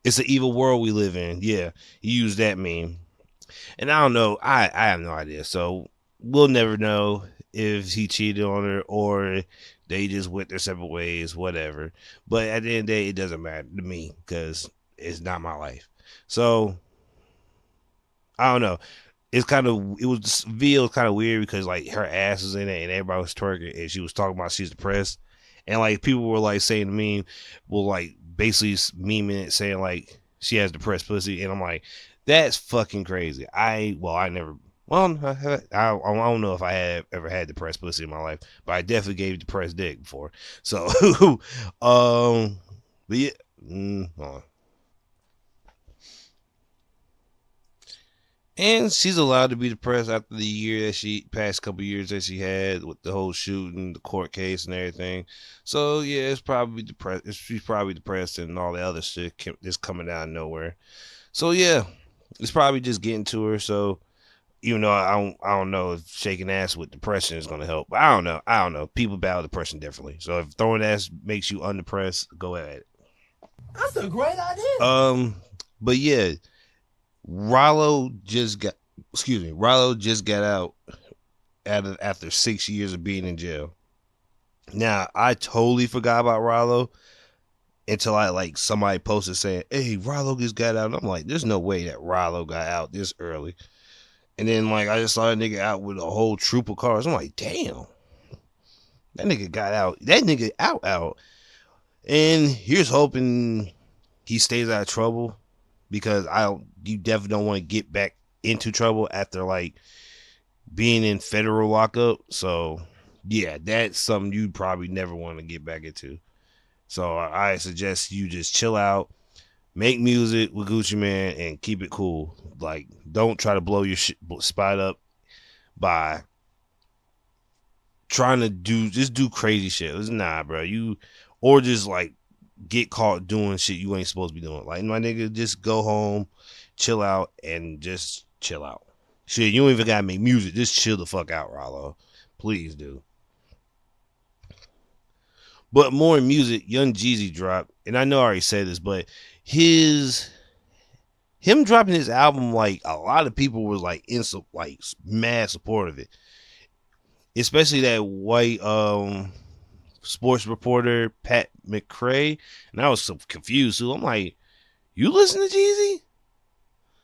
It's an evil world we live in. Yeah, he used that meme, and I don't know. I have no idea. So we'll never know if he cheated on her or they just went their separate ways. Whatever. But at the end of the day, it doesn't matter to me because it's not my life. So I don't know. It was kind of weird because like her ass was in it and everybody was twerking and she was talking about she's depressed and like people were like saying to me, well, like basically memeing it saying like she has depressed pussy and I'm like, that's fucking crazy. I don't know if I have ever had depressed pussy in my life, but I definitely gave depressed dick before. So, but yeah, and she's allowed to be depressed after the past couple years that she had with the whole shooting, the court case, and everything. So yeah, it's probably depressed. She's probably depressed and all the other shit just coming out of nowhere. So yeah, it's probably just getting to her. So even though I don't know if shaking ass with depression is gonna help, but I don't know. People battle depression differently. So if throwing ass makes you undepressed, go ahead. That's a great idea. But yeah, Rollo just got out after 6 years of being in jail. Now I totally forgot about Rollo until I like somebody posted saying, "Hey, Rollo just got out." And I'm like, "There's no way that Rollo got out this early." And then like I just saw that nigga out with a whole troop of cars. I'm like, "Damn, that nigga got out. That nigga out." And here's hoping he stays out of trouble because you definitely don't want to get back into trouble after like being in federal lockup. So yeah, that's something you probably never want to get back into. So I suggest you just chill out, make music with Gucci Man, and keep it cool. Like, don't try to blow your spot up by trying to do crazy shit. Nah, bro. Or just like get caught doing shit you ain't supposed to be doing. Like, my nigga, just go home, chill out, and just chill out. Shit, you don't even gotta make music. Just chill the fuck out, Rollo. Please do. But more in music, Young Jeezy dropped, and I know I already said this, but him dropping his album, like a lot of people was like mad support of it, especially that white sports reporter Pat McRae, and I was so confused. So I'm like, you listen to Jeezy?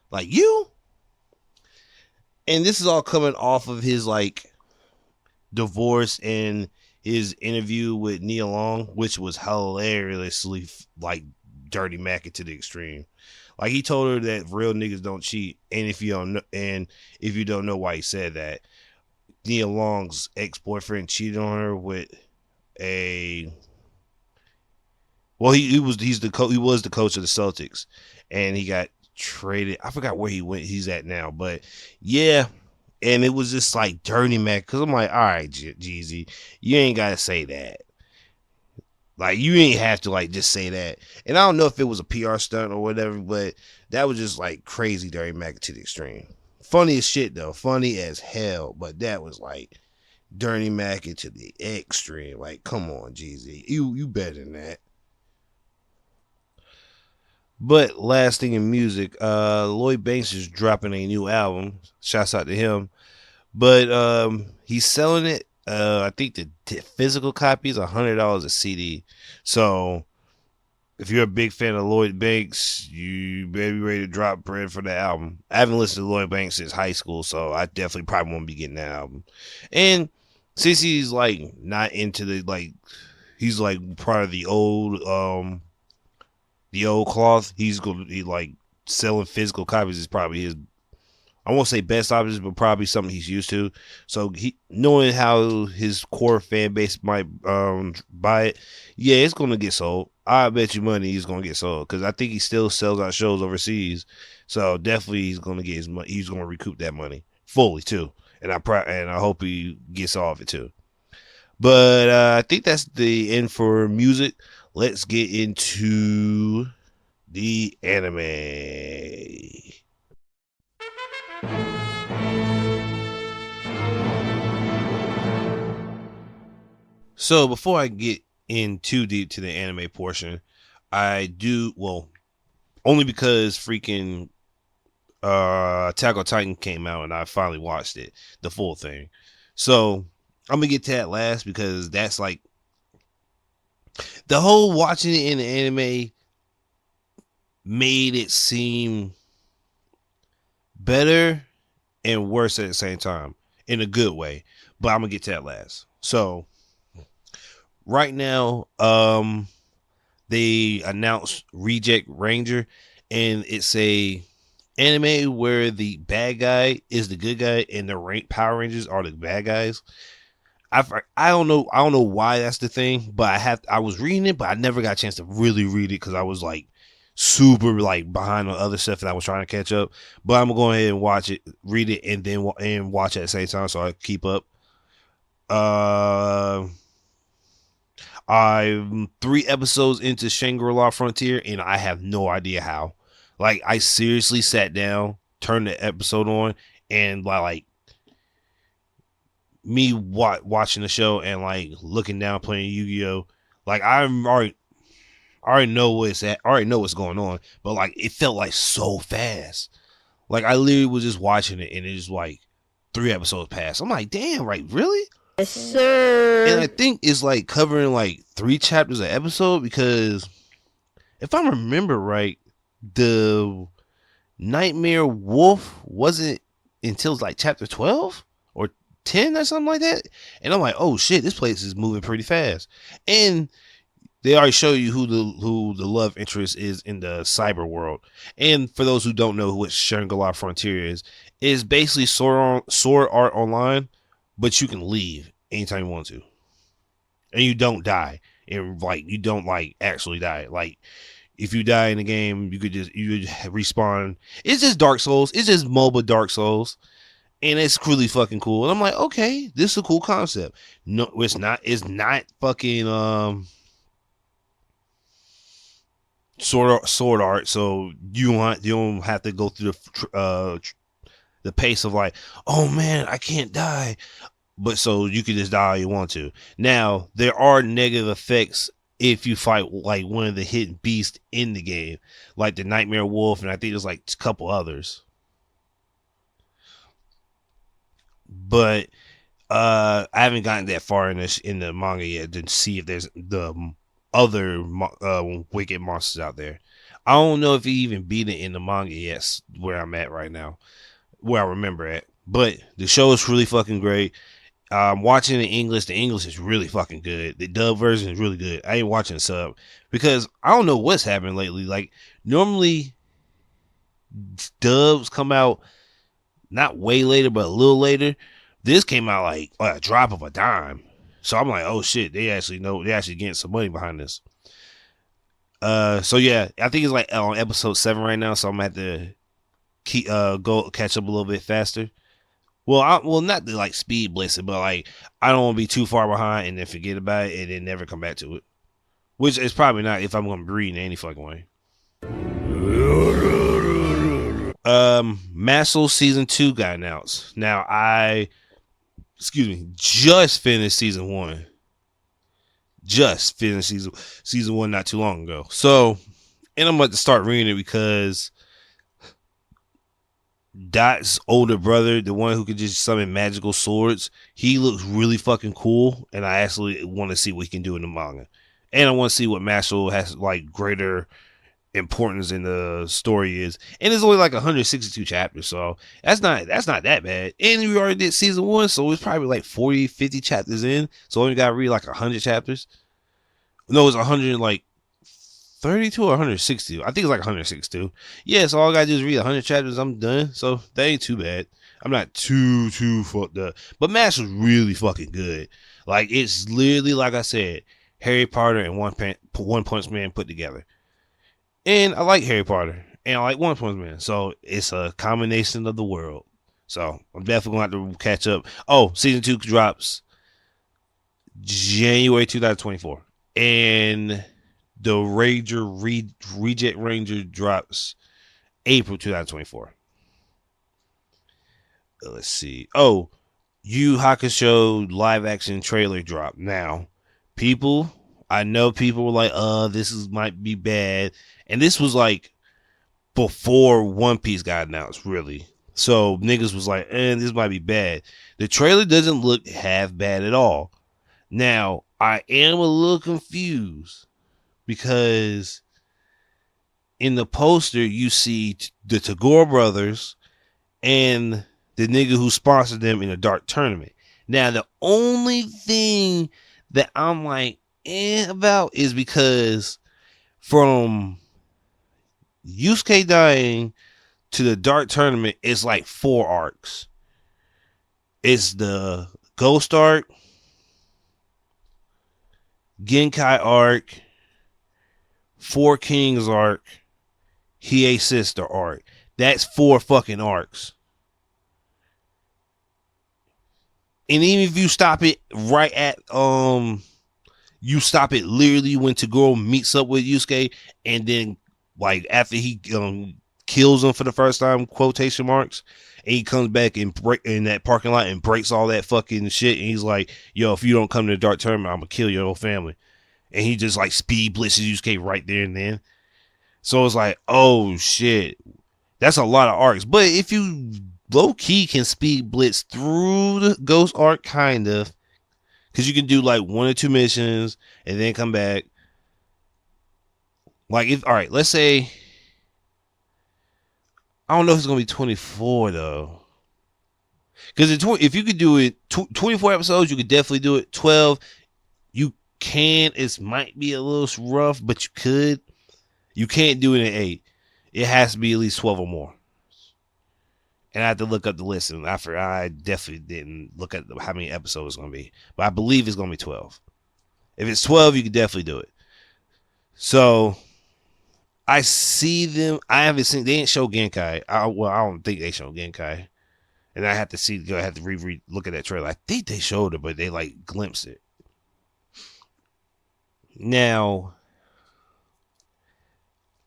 Like you? And this is all coming off of his like divorce and his interview with Nia Long, which was hilariously like dirty Mac to the extreme. Like, he told her that real niggas don't cheat, and if you don't know why he said that, Nia Long's ex-boyfriend cheated on her with a he was the coach of the Celtics, and he got traded. I forgot where he went. He's at now, but yeah. And it was just like dirty Mac, because I'm like, all right, Jeezy, you ain't gotta say that. Like, you ain't have to like just say that. And I don't know if it was a PR stunt or whatever, but that was just like crazy dirty Mac to the extreme. Funny as shit though, funny as hell. But that was like dirty Mac to the extreme. Like, come on, Jeezy, you better than that. But last thing in music, Lloyd Banks is dropping a new album. Shouts out to him. But he's selling it. I think the physical copy is $100 a CD. So if you're a big fan of Lloyd Banks, you better be ready to drop bread for the album. I haven't listened to Lloyd Banks since high school, so I definitely probably won't be getting that album. And since he's like not into he's like part of the old cloth, he's gonna be like selling physical copies is probably his, I won't say best options, but probably something he's used to. So he, knowing how his core fan base might buy it, yeah, it's gonna get sold. I bet you money he's gonna get sold, because I think he still sells out shows overseas. So definitely he's gonna get his money. He's gonna recoup that money fully too, and I hope he gets all of it too. But I think that's the end for music. Let's get into the anime. So before I get in too deep to the anime portion, only because freaking Attack on Titan came out and I finally watched it, the full thing. So I'm gonna get to that last, because that's like the whole watching it in the anime made it seem better and worse at the same time, in a good way. But I'm gonna get to that last. So right now, they announced Reject Ranger, and it's a anime where the bad guy is the good guy and the Power Rangers are the bad guys. I don't know why that's the thing, but I was reading it, but I never got a chance to really read it because I was like super like behind on other stuff and I was trying to catch up. But I'm gonna go ahead and watch it, read it, and then watch it at the same time so I keep up. I'm 3 episodes into Shangri-La Frontier and I have no idea how. Like, I seriously sat down, turned the episode on, and like me watching the show and like looking down playing Yu-Gi-Oh! Like, I'm already I already know where it's at. I already know what's going on. But like, it felt like so fast. Like I literally was just watching it, and it just like 3 episodes passed. I'm like, damn, right, really? Yes, sir. And I think it's like covering like 3 chapters an episode, because if I remember right, the Nightmare Wolf wasn't until like chapter 12 or 10 or something like that. And I'm like, oh shit, this place is moving pretty fast. And they already show you who the love interest is in the cyber world. And for those who don't know what Shangri-La Frontier is basically Sword Art Online, but you can leave anytime you want to, and you don't die. And like, you don't like actually die. Like, if you die in the game, you could respawn. It's just Dark Souls. It's just MOBA Dark Souls, and it's really fucking cool. And I'm like, okay, this is a cool concept. No, it's not. It's not fucking sword art. So you don't have to go through the pace of like, oh man, I can't die. But so you can just die all you want to. Now, there are negative effects if you fight like one of the hidden beasts in the game, like the Nightmare Wolf, and I think there's like a couple others. But I haven't gotten that far in the manga yet to see if there's the other wicked monsters out there. I don't know if he even beat it in the manga yet, where I'm at right now, where I remember at. But the show is really fucking great. Watching in English, the English is really fucking good. The dub version is really good. I ain't watching the sub because I don't know what's happening lately. Like, normally dubs come out not way later, but a little later. This came out like a drop of a dime. So I'm like, oh shit, they actually getting some money behind this. So yeah, I think it's like on episode 7 right now. So I'm gonna have to go catch up a little bit faster. Well, not to like speed blitz it, but like, I don't want to be too far behind and then forget about it and then never come back to it. Which is probably not if I'm going to be reading any fucking way. Mashle season 2 got announced. Now just finished season 1. Just finished season 1 not too long ago. So, and I'm about to start reading it because Dot's older brother, the one who could just summon magical swords, he looks really fucking cool, and I actually want to see what he can do in the manga. And I want to see what Mashle has like greater importance in the story is. And it's only like 162 chapters, so that's not that bad. And we already did season 1, so it's probably like 40, 50 chapters in. So I only gotta read like 100 chapters. No, it's 100 like 32 or 160. I think it's like 162. Yeah, so all I gotta do is read 100 chapters. I'm done. So that ain't too bad. I'm not too fucked up. But Mash was really fucking good. Like, it's literally, like I said, Harry Potter and One Punch Man put together. And I like Harry Potter and I like One Punch Man. So it's a combination of the world. So I'm definitely gonna have to catch up. Oh, season 2 drops January 2024. And the Reject Ranger drops April 2024. Let's see. Oh, Yu Hakusho live action trailer dropped. Now, I know people were like, might be bad. And this was like before One Piece got announced, really. So niggas was like, this might be bad. The trailer doesn't look half bad at all. Now, I am a little confused because in the poster you see the Tagore brothers and the nigga who sponsored them in a dark tournament. Now, the only thing that I'm like about is because from Yusuke dying to the dark tournament, it's like 4 arcs. It's the Ghost arc, Genkai arc, Four Kings arc, Hiei Sister arc. That's 4 fucking arcs. And even if you stop it right at you stop it literally when Tagore meets up with Yusuke, and then like after he kills him for the first time, quotation marks, and he comes back and break in that parking lot and breaks all that fucking shit, and he's like, yo, if you don't come to the dark tournament, I'm gonna kill your whole family. and he just like speed blitzes Yusuke right there and then. So it's like, oh shit, that's a lot of arcs. But if you low key can speed blitz through the Ghost arc, kind of, because you can do like 1 or 2 missions and then come back. Like, if, all right, let's say, I don't know if it's gonna be 24 though, because if you could do it 24 episodes, you could definitely do it. 12, you can. It might be a little rough, but you could. You can't do it in 8. It has to be at least 12 or more. And I had to look up the list, and I definitely didn't look at how many episodes it's going to be. But I believe it's going to be 12. If it's 12, you can definitely do it. So, I see them. I haven't seen, they didn't show Genkai. I don't think they showed Genkai. And I have to look at that trailer. I think they showed it, but they like glimpsed it. Now,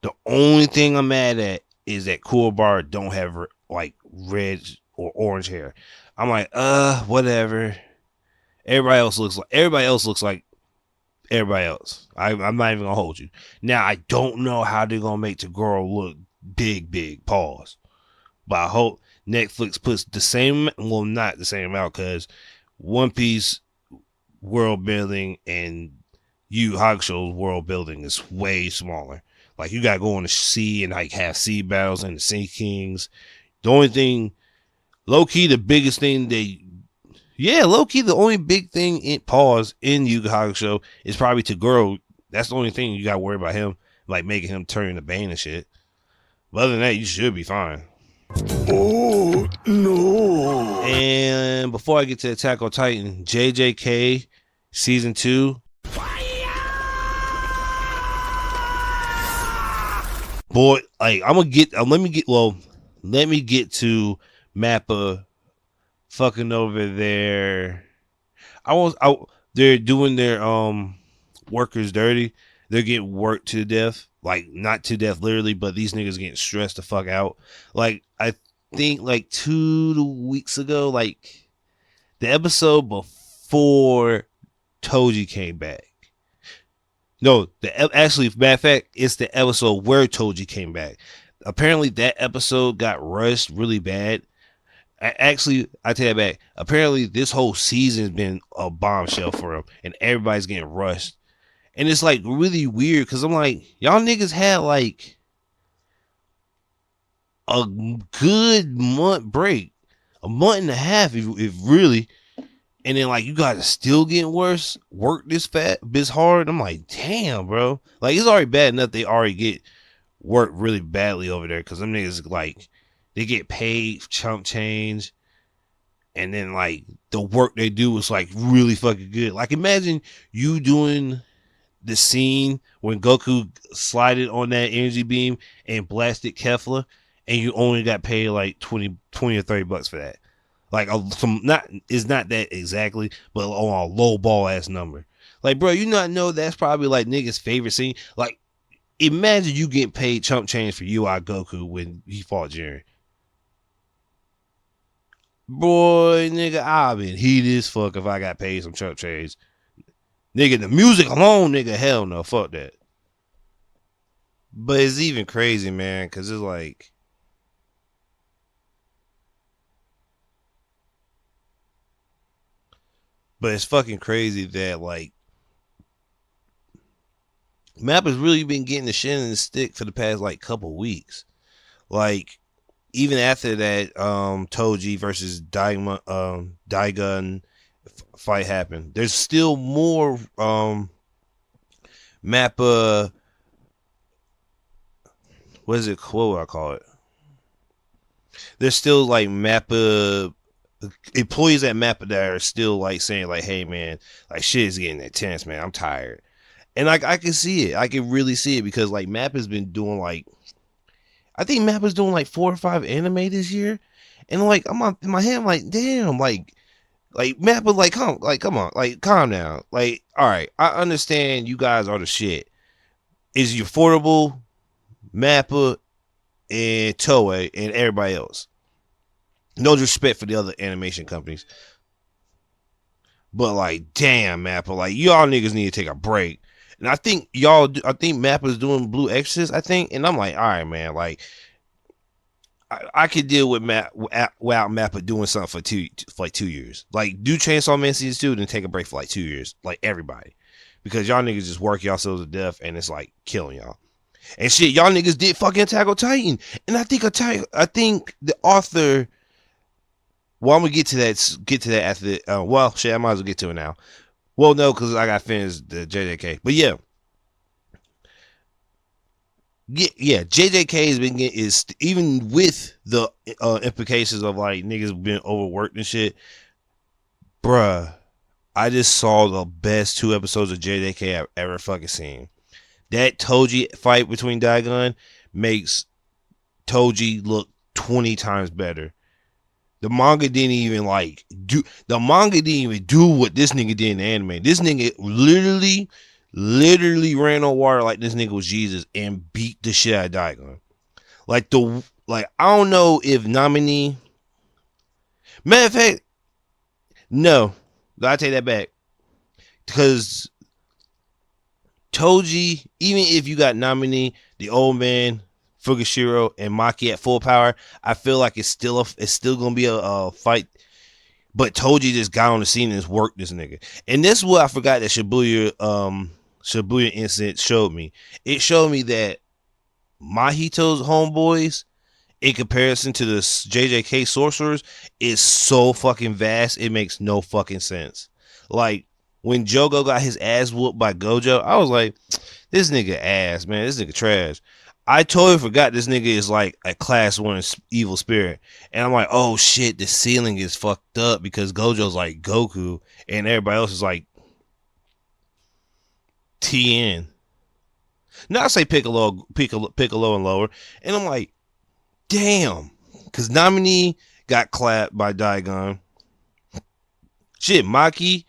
the only thing I'm mad at is that Kuwabara don't have like red or orange hair. I'm like, whatever. Everybody else looks like everybody else. I'm not even gonna hold you. Now I don't know how they're gonna make the girl look big. Pause. But I hope Netflix puts the same, well, not the same amount, because One Piece world building and Yu Hakusho's world building is way smaller. Like, you gotta go on the sea and like have sea battles and the Sea Kings. The only thing, low-key, the biggest thing low-key, the only big thing in Yu Hakusho is probably Toguro. That's the only thing you gotta worry about him, like making him turn into Bane and shit. But other than that, you should be fine. Oh, no. And before I get to Attack on Titan, JJK Season 2. Boy, like, let me get to Mappa fucking over there. They're doing their workers dirty. They're getting worked to death. Like, not to death literally, but these niggas getting stressed the fuck out. Like, I think like 2 weeks ago, like the episode before Toji came back. No, actually, matter of fact, it's the episode where Toji came back. Apparently, that episode got rushed really bad. Actually, I take that back. Apparently, this whole season's been a bombshell for him, and everybody's getting rushed. And it's like really weird, because I'm like, y'all niggas had like a good month break, a month and a half, if really. And then like you guys are still getting worse, work this hard. I'm like, damn, bro. Like, it's already bad enough they already get worked really badly over there, because them niggas, like, they get paid chump change, and then like the work they do is like really fucking good. Like, imagine you doing the scene when Goku slided on that energy beam and blasted Kefla, and you only got paid like 20 or $30 for that. Like, it's not that exactly, but on a low ball ass number. Like, bro, you not know that's probably like niggas' favorite scene. Like, imagine you getting paid chump change for UI Goku when he fought Jiren. Boy, nigga, I've been heated as fuck if I got paid some chump change. Nigga, the music alone, nigga, hell no, fuck that. But it's even crazy, man, because it's like, but it's fucking crazy that, like, Mappa's really been getting the shit in the stick for the past, like, couple weeks. Like, even after that Toji versus Daigun fight happened, there's still more Mappa, what would I call it? There's still, like, Mappa employees at Mappa that are still like saying like, hey man, like, shit is getting intense, man, I'm tired. And like, I can see it, I can really see it, because like Mappa's been doing like, I think Mappa's doing like 4 or 5 anime this year, and like I'm in my head, I'm like, damn, like Mappa, like, come on, like, calm down. Like, all right, I understand you guys are the shit. Is you affordable, Mappa and Toei and everybody else? No disrespect for the other animation companies, but like, damn, Mappa, like, y'all niggas need to take a break. And I think Mappa's doing Blue Exorcist, I think, and I'm like, all right, man, like I could deal with without Mappa doing something for like 2 years. Like do Chainsaw Man season 2, then take a break for like 2 years, like everybody, because y'all niggas just work yourselves to death, and it's like killing y'all. And shit, y'all niggas did fucking Attack on Titan, and I think the author. Well, I'm gonna get to that after. Well, shit, I might as well get to it now. Well, no, because I got finished the JJK, but yeah. Yeah, JJK has been getting, is even with the implications of like niggas being overworked and shit, bruh. I just saw the best 2 episodes of JJK I've ever fucking seen. That Toji fight between Daigon makes Toji look 20 times better. The manga didn't even do what this nigga did in the anime. This nigga literally ran on water like this nigga was Jesus and beat the shit out of Daigon. I don't know if Nominee. Matter of fact, no, I take that back, because Toji, even if you got Nominee, the old man, Fukushiro, and Maki at full power, I feel like it's still gonna be a fight. But Toji just got on the scene and just worked this nigga. And this is what I forgot that Shibuya incident showed me. It showed me that Mahito's homeboys, in comparison to the JJK sorcerers, is so fucking vast. It makes no fucking sense. Like when Jogo got his ass whooped by Gojo, I was like, this nigga ass, man. This nigga trash. I totally forgot this nigga is like a class 1 evil spirit. And I'm like, oh shit, the ceiling is fucked up because Gojo's like Goku and everybody else is like TN. Now I say Piccolo and lower. And I'm like, damn. Because Nominee got clapped by Daigon. Shit, Maki.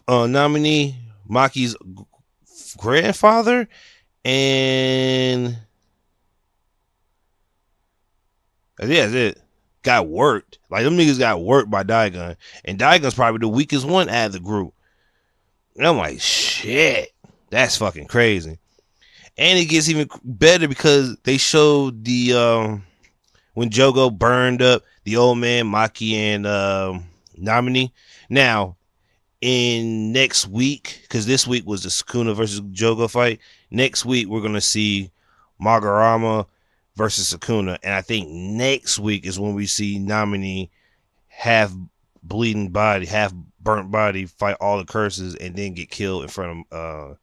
Nominee, Maki's grandfather. And yeah, that's it. Got worked. Like them niggas got worked by Daigon. And Daigon's probably the weakest one out of the group. And I'm like, shit. That's fucking crazy. And it gets even better because they showed the when Jogo burned up the old man, Maki, and Nominee. Now, in next week, because this week was the Sukuna versus Jogo fight. Next week we're gonna see Magarama versus Sukuna, and I think next week is when we see Nominee half bleeding body, half burnt body, fight all the curses, and then get killed in front of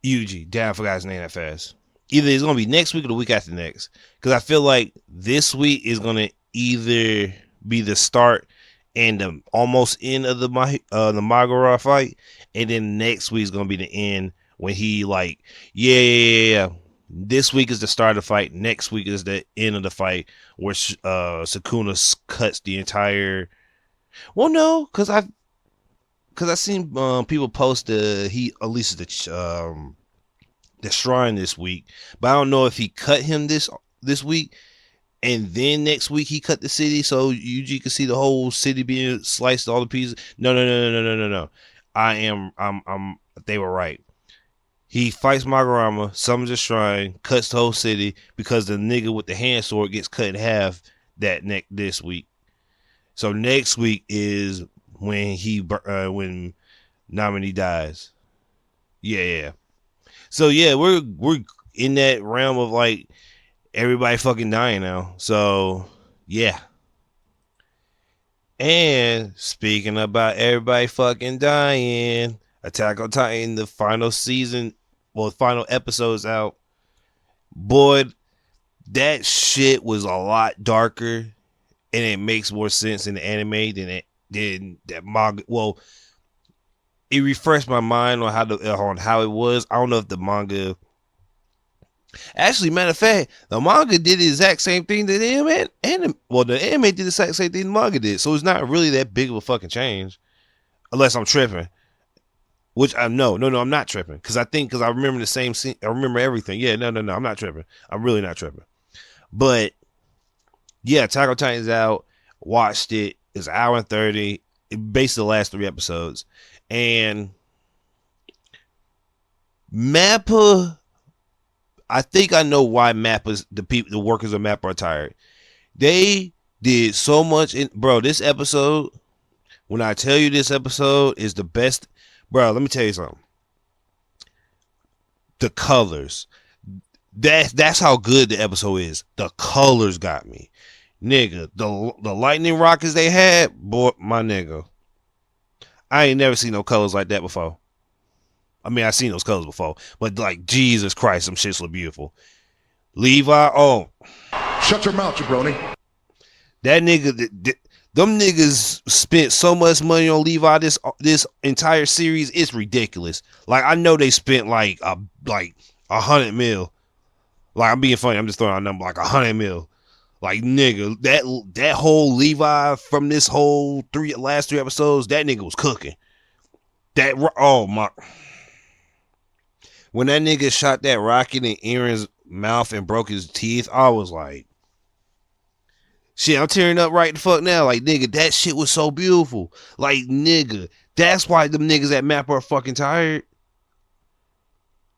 Yuji. Damn, I forgot his name that fast. Either it's gonna be next week or the week after next, because I feel like this week is gonna either be the start and the almost end of the Magara fight, and then next week is gonna be the end when he like, yeah. This week is the start of the fight. Next week is the end of the fight where Sukuna cuts the entire. Well, no, because I seen people post he at least the shrine this week, but I don't know if he cut him this week and then next week he cut the city so Yuji could see the whole city being sliced all the pieces. No. They were right. He fights Magarama, summons the shrine, cuts the whole city because the nigga with the hand sword gets cut in half this week. So next week is when when Nominee dies. Yeah. So yeah, we're in that realm of like everybody fucking dying now. So yeah. And speaking about everybody fucking dying, Attack on Titan, the final season, well, final episode's out. Boy, that shit was a lot darker, and it makes more sense in the anime than that manga. Well, it refreshed my mind on how it was. I don't know if the manga. Actually, matter of fact, the manga did the exact same thing that the anime. The anime did the exact same thing the manga did. So it's not really that big of a fucking change, unless I'm tripping. Which I'm not tripping because I remember the same scene. I remember everything. Yeah, no, I'm not tripping. I'm really not tripping. But Yeah, Attack on Titan's out. Watched it. It's an hour and 30. It based the last 3 episodes. And Mappa, I think I know why Mappa's the workers of Mappa are tired. They did so much bro, this episode, when I tell you this episode is the best, bro, let me tell you something. The colors. That's how good the episode is. The colors got me. Nigga, the lightning rockets they had, boy, my nigga. I ain't never seen no colors like that before. I mean, I seen those colors before, but like, Jesus Christ, some shits look beautiful. Levi, oh. Shut your mouth, jabroni. That nigga, them niggas spent so much money on Levi this entire series. It's ridiculous. Like, I know they spent like 100 mil. Like, I'm being funny. I'm just throwing out a number like 100 mil. Like, nigga, that whole Levi from this whole last 3 episodes, that nigga was cooking. Oh my. When that nigga shot that rocket in Aaron's mouth and broke his teeth, I was like, shit, I'm tearing up right the fuck now. Like, nigga, that shit was so beautiful. Like, nigga, that's why them niggas at Mappa are fucking tired.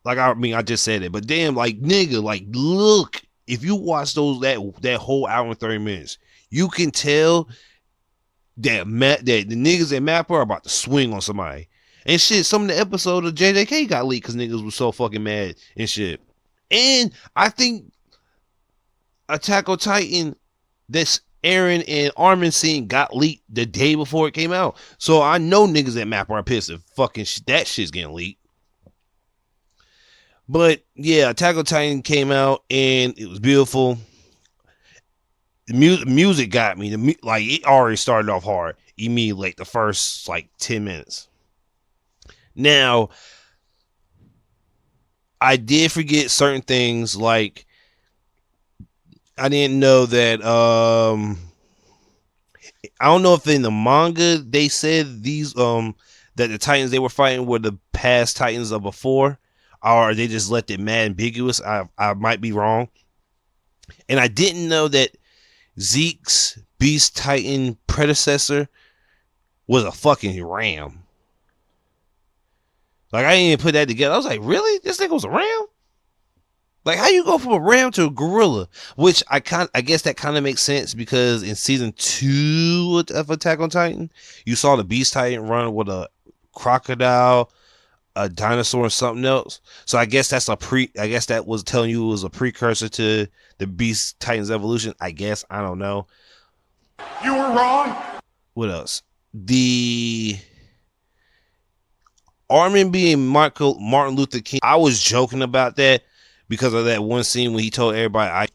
Like, I mean, I just said it, but damn, like, nigga, like, look, if you watch that whole hour and 30 minutes, you can tell that the niggas at Mappa are about to swing on somebody. And shit, some of the episodes of JJK got leaked because niggas was so fucking mad and shit. And I think Attack on Titan, this Eren and Armin scene got leaked the day before it came out. So I know niggas at Mappa are pissed if fucking that shit's getting leaked. But yeah, Attack on Titan came out and it was beautiful. The music got me. Like, it already started off hard immediately, like the first like 10 minutes. Now, I did forget certain things, like I didn't know that I don't know if in the manga they said these that the Titans they were fighting were the past Titans of before, or they just left it mad ambiguous. I might be wrong. And I didn't know that Zeke's Beast Titan predecessor was a fucking ram. Like, I didn't even put that together. I was like, really? This nigga was a ram? Like, how you go from a ram to a gorilla? Which I guess that kind of makes sense because in season 2 of Attack on Titan, you saw the Beast Titan run with a crocodile, a dinosaur, and something else. So I guess I guess that was telling you it was a precursor to the Beast Titan's evolution. I guess, I don't know. You were wrong. What else? The Armin being Martin Luther King, I was joking about that because of that one scene when he told everybody,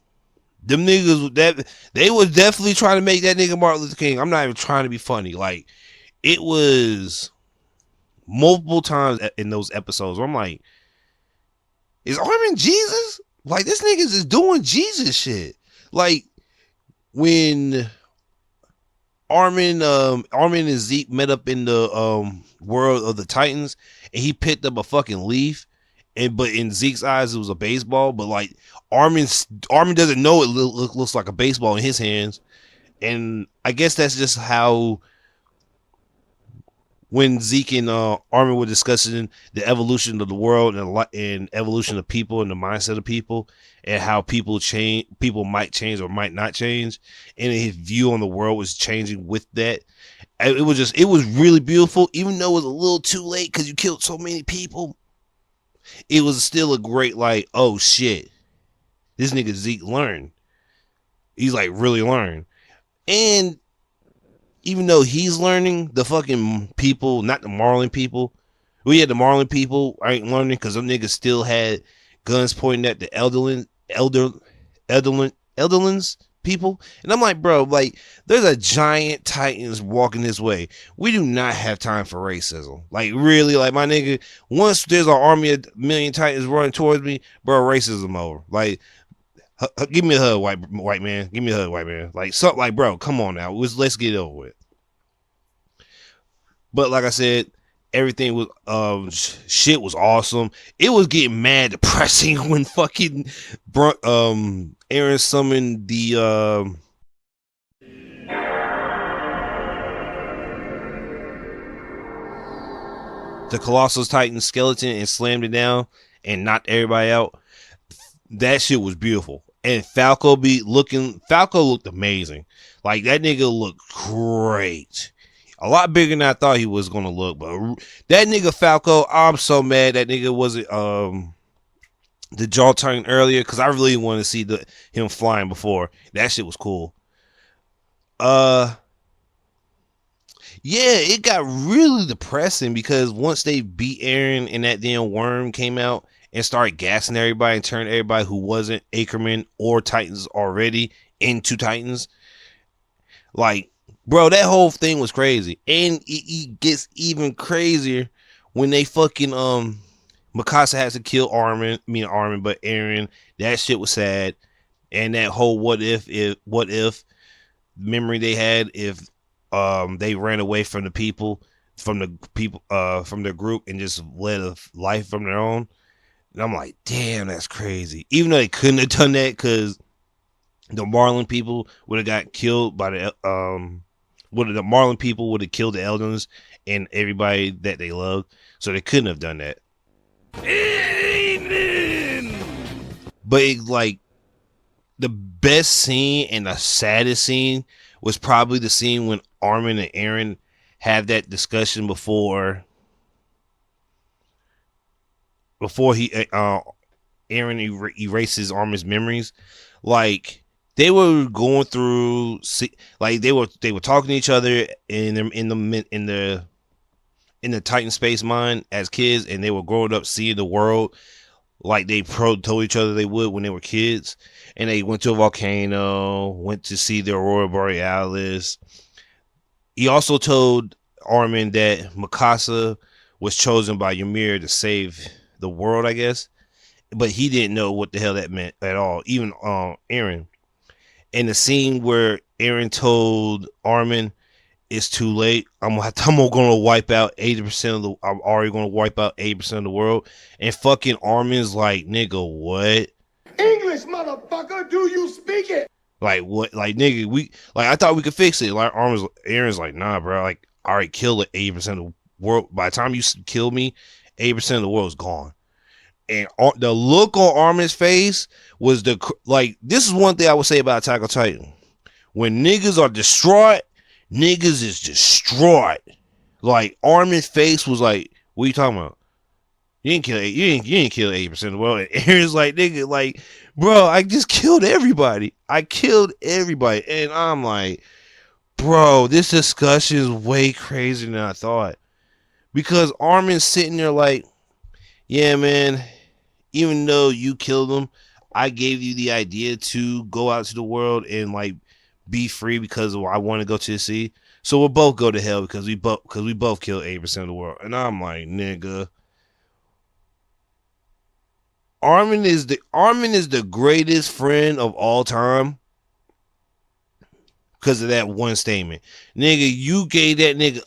them niggas, that they was definitely trying to make that nigga Martin Luther King. I'm not even trying to be funny. Like, it was multiple times in those episodes where I'm like, is Armin Jesus? Like, this nigga's is doing Jesus shit. Like, when Armin and Zeke met up in the world of the Titans, and he picked up a fucking leaf, but in Zeke's eyes it was a baseball. But like, Armin doesn't know it looks like a baseball in his hands, and I guess that's just how when Zeke and Armin were discussing the evolution of the world and evolution of people and the mindset of people and how people might change or might not change, and his view on the world was changing with that. It was really beautiful, even though it was a little too late because you killed so many people. It was still a great, like, oh shit, this nigga Zeke learned. He's like really learned. And even though he's learning, the fucking people, not the Marlin people, the Marlin people ain't learning because them niggas still had guns pointing at the Elderlands people. And I'm like, bro, like, there's a giant Titans walking this way. We do not have time for racism. Like, really, like, my nigga, once there's an army of million Titans running towards me, bro, racism over. Like, give me a hug, white man. Give me a hug, white man. Like, something like, bro, come on now. Let's get it over with. But like I said, everything was shit was awesome. It was getting mad depressing when fucking Eren summoned the the Colossal Titan skeleton and slammed it down and knocked everybody out. That shit was beautiful. And Falco looked amazing. Like, that nigga looked great. A lot bigger than I thought he was gonna look. But that nigga Falco, I'm so mad that nigga wasn't the jaw Titan earlier, because I really wanted to see him flying before. That shit was cool. Yeah, it got really depressing because once they beat Eren and that damn worm came out and started gassing everybody and turned everybody who wasn't Ackerman or Titans already into Titans, like, bro, that whole thing was crazy. And it gets even crazier when they fucking Mikasa has to kill Armin, but Eren. That shit was sad. And that whole what if memory they had if they ran away from the people from the group and just led a life from their own. And I'm like, damn, that's crazy. Even though they couldn't have done that because the Marlin people would have got killed by the Marlin people would have killed the Eldons and everybody that they loved, so they couldn't have done that. But like, the best scene and the saddest scene was probably the scene when Armin and Eren had that discussion before Eren erases Armin's memories. Like, they were going through, like they were talking to each other in the Titan space mine as kids, and they were growing up seeing the world like they told each other they would when they were kids. And they went to a volcano, went to see the Aurora Borealis. He also told Armin that Mikasa was chosen by Ymir to save the world, I guess. But he didn't know what the hell that meant at all, even Eren. And the scene where Eren told Armin, it's too late. I'm gonna wipe out 80% of the. I'm already gonna wipe out 80% of the world. And fucking Armin's like, nigga, what? English, motherfucker, do you speak it? Like, what? Like, nigga, I thought we could fix it. Like, Eren's like, nah, bro. Like, I already killed 80% of the world. By the time you kill me, 80% of the world's gone. And the look on Armin's face was this is one thing I would say about Attack on Titan. When niggas are distraught, niggas is distraught. Like, Armin's face was like, what are you talking about? You didn't kill 80% of the world. And Eren's like, nigga, like, bro, I just killed everybody. And I'm like, bro, this discussion is way crazier than I thought. Because Armin's sitting there like, yeah, man, even though you killed him, I gave you the idea to go out to the world and like be free because I want to go to the sea. So we'll both go to hell because we both killed 80% of the world. And I'm like, nigga, Armin is the greatest friend of all time because of that one statement. Nigga, you gave that nigga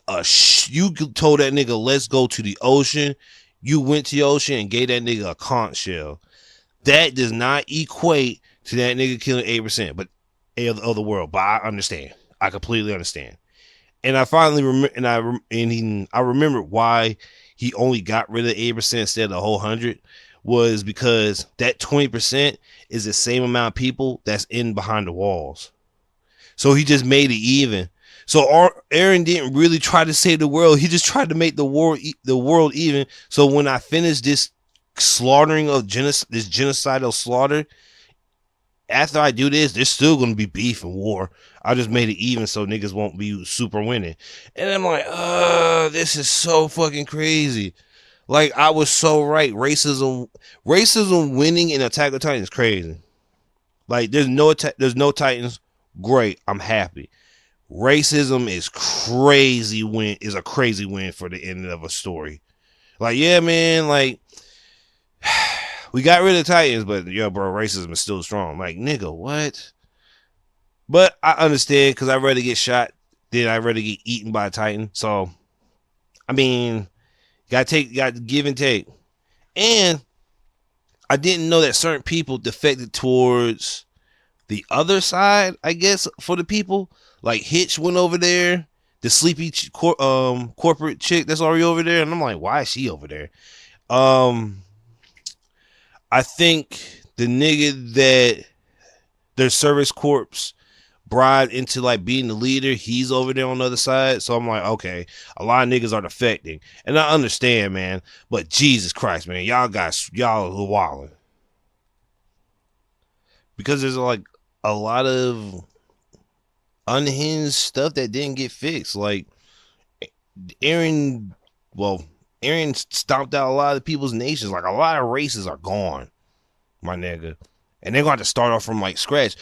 you told that nigga, let's go to the ocean. You went to the ocean and gave that nigga a conch shell. That does not equate to that nigga killing 8% of the world. But I understand. I completely understand. And I finally I remember why he only got rid of 8% instead of the whole 100 was because that 20% is the same amount of people that's in behind the walls. So he just made it even. So Eren didn't really try to save the world. He just tried to make the world even. So when I finish this slaughtering of this genocidal slaughter, after I do this, there's still going to be beef and war. I just made it even so niggas won't be super winning. And I'm like, this is so fucking crazy. Like, I was so right. Racism winning in Attack on Titan is crazy. Like, there's no Titans. Great. I'm happy. Racism is a crazy win for the end of a story. Like, yeah, man, like, we got rid of Titans, but yo, bro, racism is still strong. Like, nigga, what? But I understand because I'd rather get shot than I'd rather get eaten by a Titan. So, I mean, got to give and take. And I didn't know that certain people defected towards the other side, I guess, for the people. Like, Hitch went over there the sleepy corporate chick that's already over there, and I'm like, why is she over there? I think the nigga that their service corps bribed into like being the leader, he's over there on the other side. So I'm like, okay, a lot of niggas are defecting, and I understand, man. But Jesus Christ, man, y'all are wilding because there's like a lot of unhinged stuff that didn't get fixed. Like Aaron, well, Aaron stomped out a lot of people's nations. Like a lot of races are gone, my nigga, and they're going to start off from like scratch.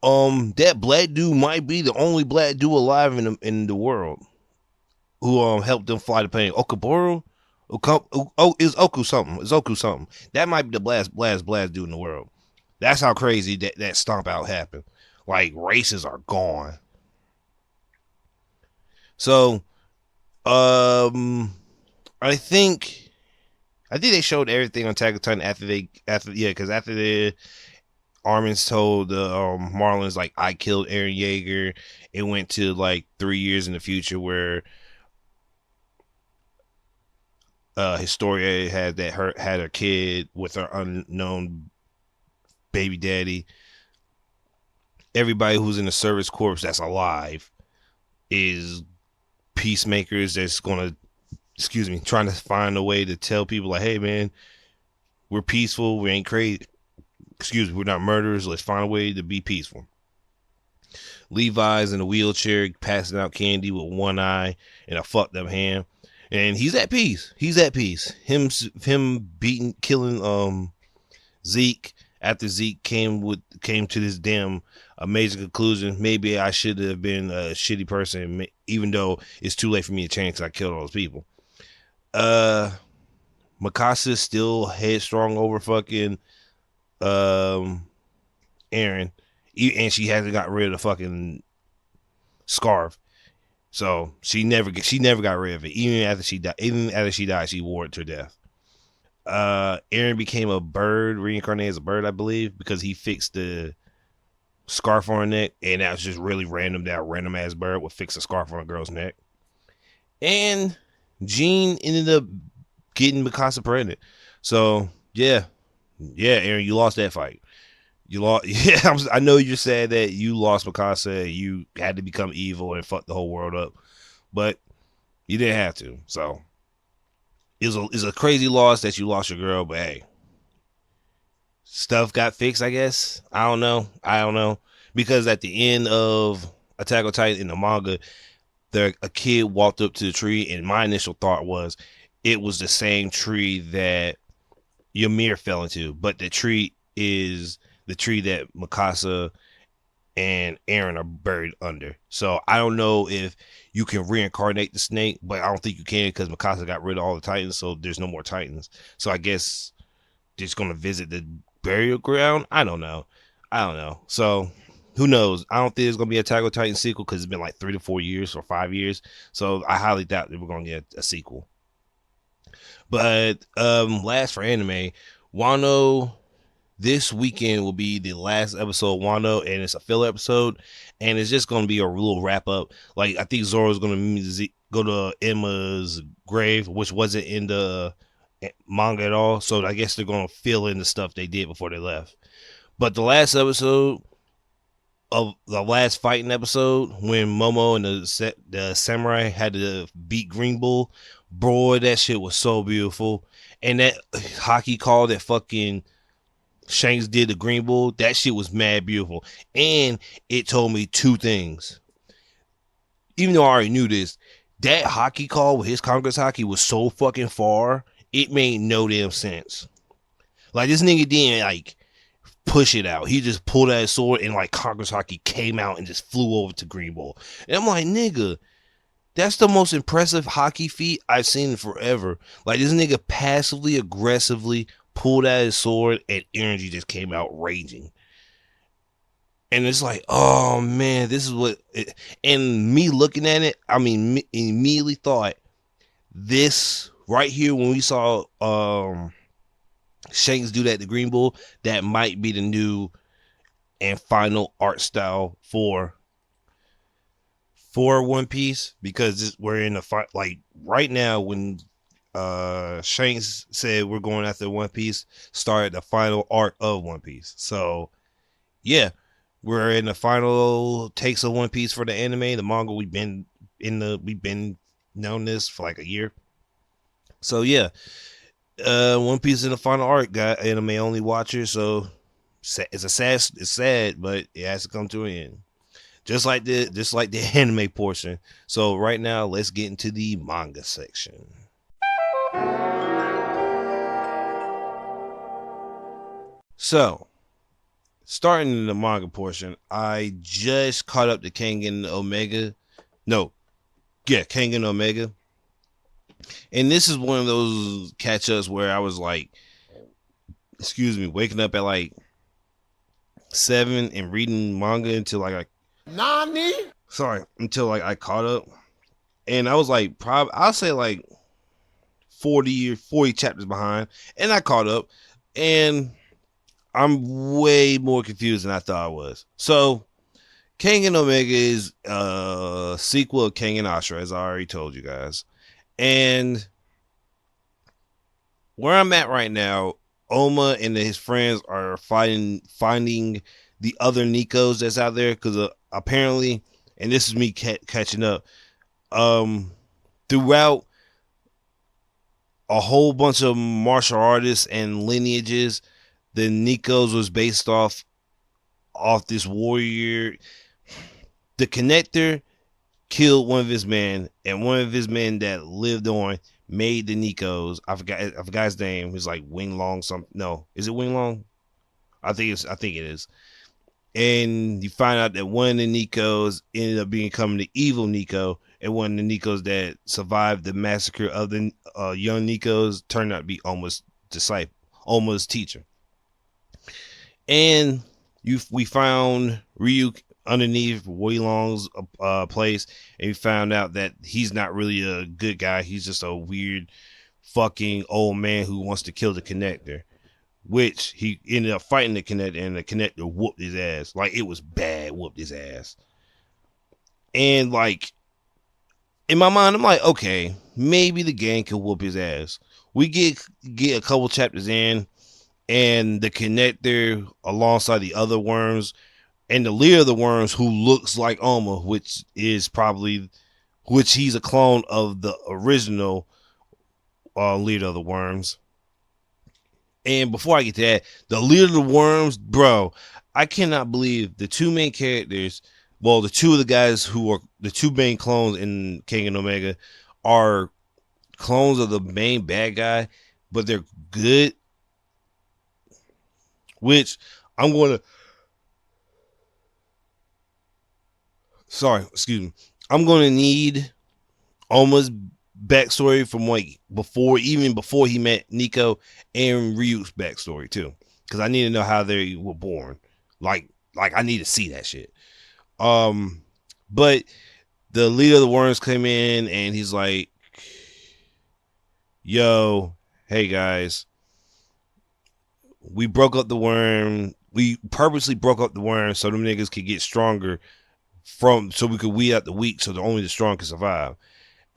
That black dude might be the only black dude alive in the world who helped them fly the plane. Okaboro, is Oku something? Is Oku something? That might be the blast dude in the world. That's how crazy that stomp out happened. Like races are gone. So, I think they showed everything on Attack on Titan after the Armin's told the Marlins like I killed Eren Yeager. It went to like 3 years in the future where Historia had her kid with her unknown baby daddy. Everybody who's in the service corps that's alive is peacemakers that's gonna, trying to find a way to tell people like, hey man, we're peaceful, we ain't crazy. We're not murderers. Let's find a way to be peaceful. Levi's in a wheelchair passing out candy with one eye and a fucked up hand. And he's at peace. Him killing Zeke after Zeke came to this damn amazing conclusion. Maybe I should have been a shitty person, even though it's too late for me to change because I killed all those people. Mikasa's still headstrong over fucking Aaron, and she hasn't got rid of the fucking scarf, so she never got rid of it. Even after she died, she wore it to death. Aaron became a bird, reincarnated as a bird, I believe, because he fixed the scarf on her neck, and that was just really random. That random ass bird would fix a scarf on a girl's neck. And Jean ended up getting Mikasa pregnant. So yeah, Aaron, you lost that fight. You lost. Yeah, I know you're sad that you lost Mikasa. You had to become evil and fuck the whole world up, but you didn't have to. So it's a crazy loss that you lost your girl. But hey, stuff got fixed, I guess. I don't know because at the end of Attack on Titan in the manga, a kid walked up to the tree, and my initial thought was it was the same tree that Ymir fell into, but the tree is the tree that Mikasa and Aaron are buried under. So I don't know if you can reincarnate the snake, but I don't think you can because Mikasa got rid of all the Titans, so there's no more Titans. So I guess just gonna visit the burial ground. I don't know. So who knows? I don't think there's gonna be a Attack on Titan sequel because it's been like 3 to 4 years or 5 years. So I highly doubt that we're gonna get a sequel. But last for anime, Wano, this weekend will be the last episode of Wano, and it's a filler episode, and it's just going to be a little wrap up. Like I think Zoro's going to go to Emma's grave, which wasn't in the manga at all. So I guess they're going to fill in the stuff they did before they left. But the last episode of the last fighting episode, when Momo and the samurai had to beat Green Bull, boy, that shit was so beautiful. And that hockey call that fucking Shanks did to Green Bull, that shit was mad beautiful. And it told me two things. Even though I already knew this, that hockey call with his Congress hockey was so fucking far, it made no damn sense. Like, this nigga didn't, like, push it out. He just pulled out his sword and, like, Congress hockey came out and just flew over to Green Bull. And I'm like, nigga, that's the most impressive hockey feat I've seen in forever. Like, this nigga passively, aggressively pulled out his sword and energy just came out raging. And it's like, oh man, this is what and me looking at it, I mean, immediately thought this right here when we saw Shanks do that to Green Bull, that might be the new and final art style for for One Piece because we're in the fight. Like right now, when Shanks said we're going after One Piece, started the final arc of One Piece. So yeah, we're in the final takes of One Piece for the anime. The manga we've been known this for like a year. So yeah, One Piece in the final arc. Got anime only watchers. So it's sad, but it has to come to an end. Just like the anime portion. So right now, let's get into the manga section. So, starting in the manga portion, I just caught up to Kengan Omega. No, yeah, Kengan Omega. And this is one of those catch-ups where I was like, waking up at like 7 and reading manga until like Nani? until like I caught up. And I was like, I'll say like 40 chapters behind. And I caught up. And I'm way more confused than I thought I was. So, Kengan Omega is a sequel of Kengan Ashura, as I already told you guys. And where I'm at right now, Oma and his friends are finding the other Nikos that's out there because apparently, and this is me catching up, throughout a whole bunch of martial artists and lineages, the Nikos was based off this warrior. The Connector killed one of his men, and one of his men that lived on made the Nikos. I forgot his name. It's like Wing Long something. No, is it Wing Long? I think it is. And you find out that one of the Nikos ended up becoming the evil Nico, and one of the Nikos that survived the massacre of the young Nikos turned out to be Oma's disciple, Oma's teacher. And we found Ryuk underneath Wei Long's place, and we found out that he's not really a good guy. He's just a weird fucking old man who wants to kill the Connector, which he ended up fighting the Connector, and the Connector whooped his ass. Like, it was bad, whooped his ass. And like, in my mind, I'm like, okay, maybe the gang could whoop his ass. We get a couple chapters in, and the Connector alongside the other worms, and the leader of the worms, who looks like Oma, which he's a clone of the original leader of the worms. And before I get to that, the leader of the worms, bro, I cannot believe the two main characters, well, the two of the guys who are the two main clones in Kengan Omega are clones of the main bad guy, but they're good. Which I'm going to... I'm going to need Oma's backstory from like before he met Nico, and Ryuk's backstory too, because I need to know how they were born. Like I need to see that shit. But the leader of the worms came in, and he's like, "Yo, hey guys, we broke up the worm. We purposely broke up the worm so them niggas could get stronger." So we could weed out the weak, so only the strong can survive.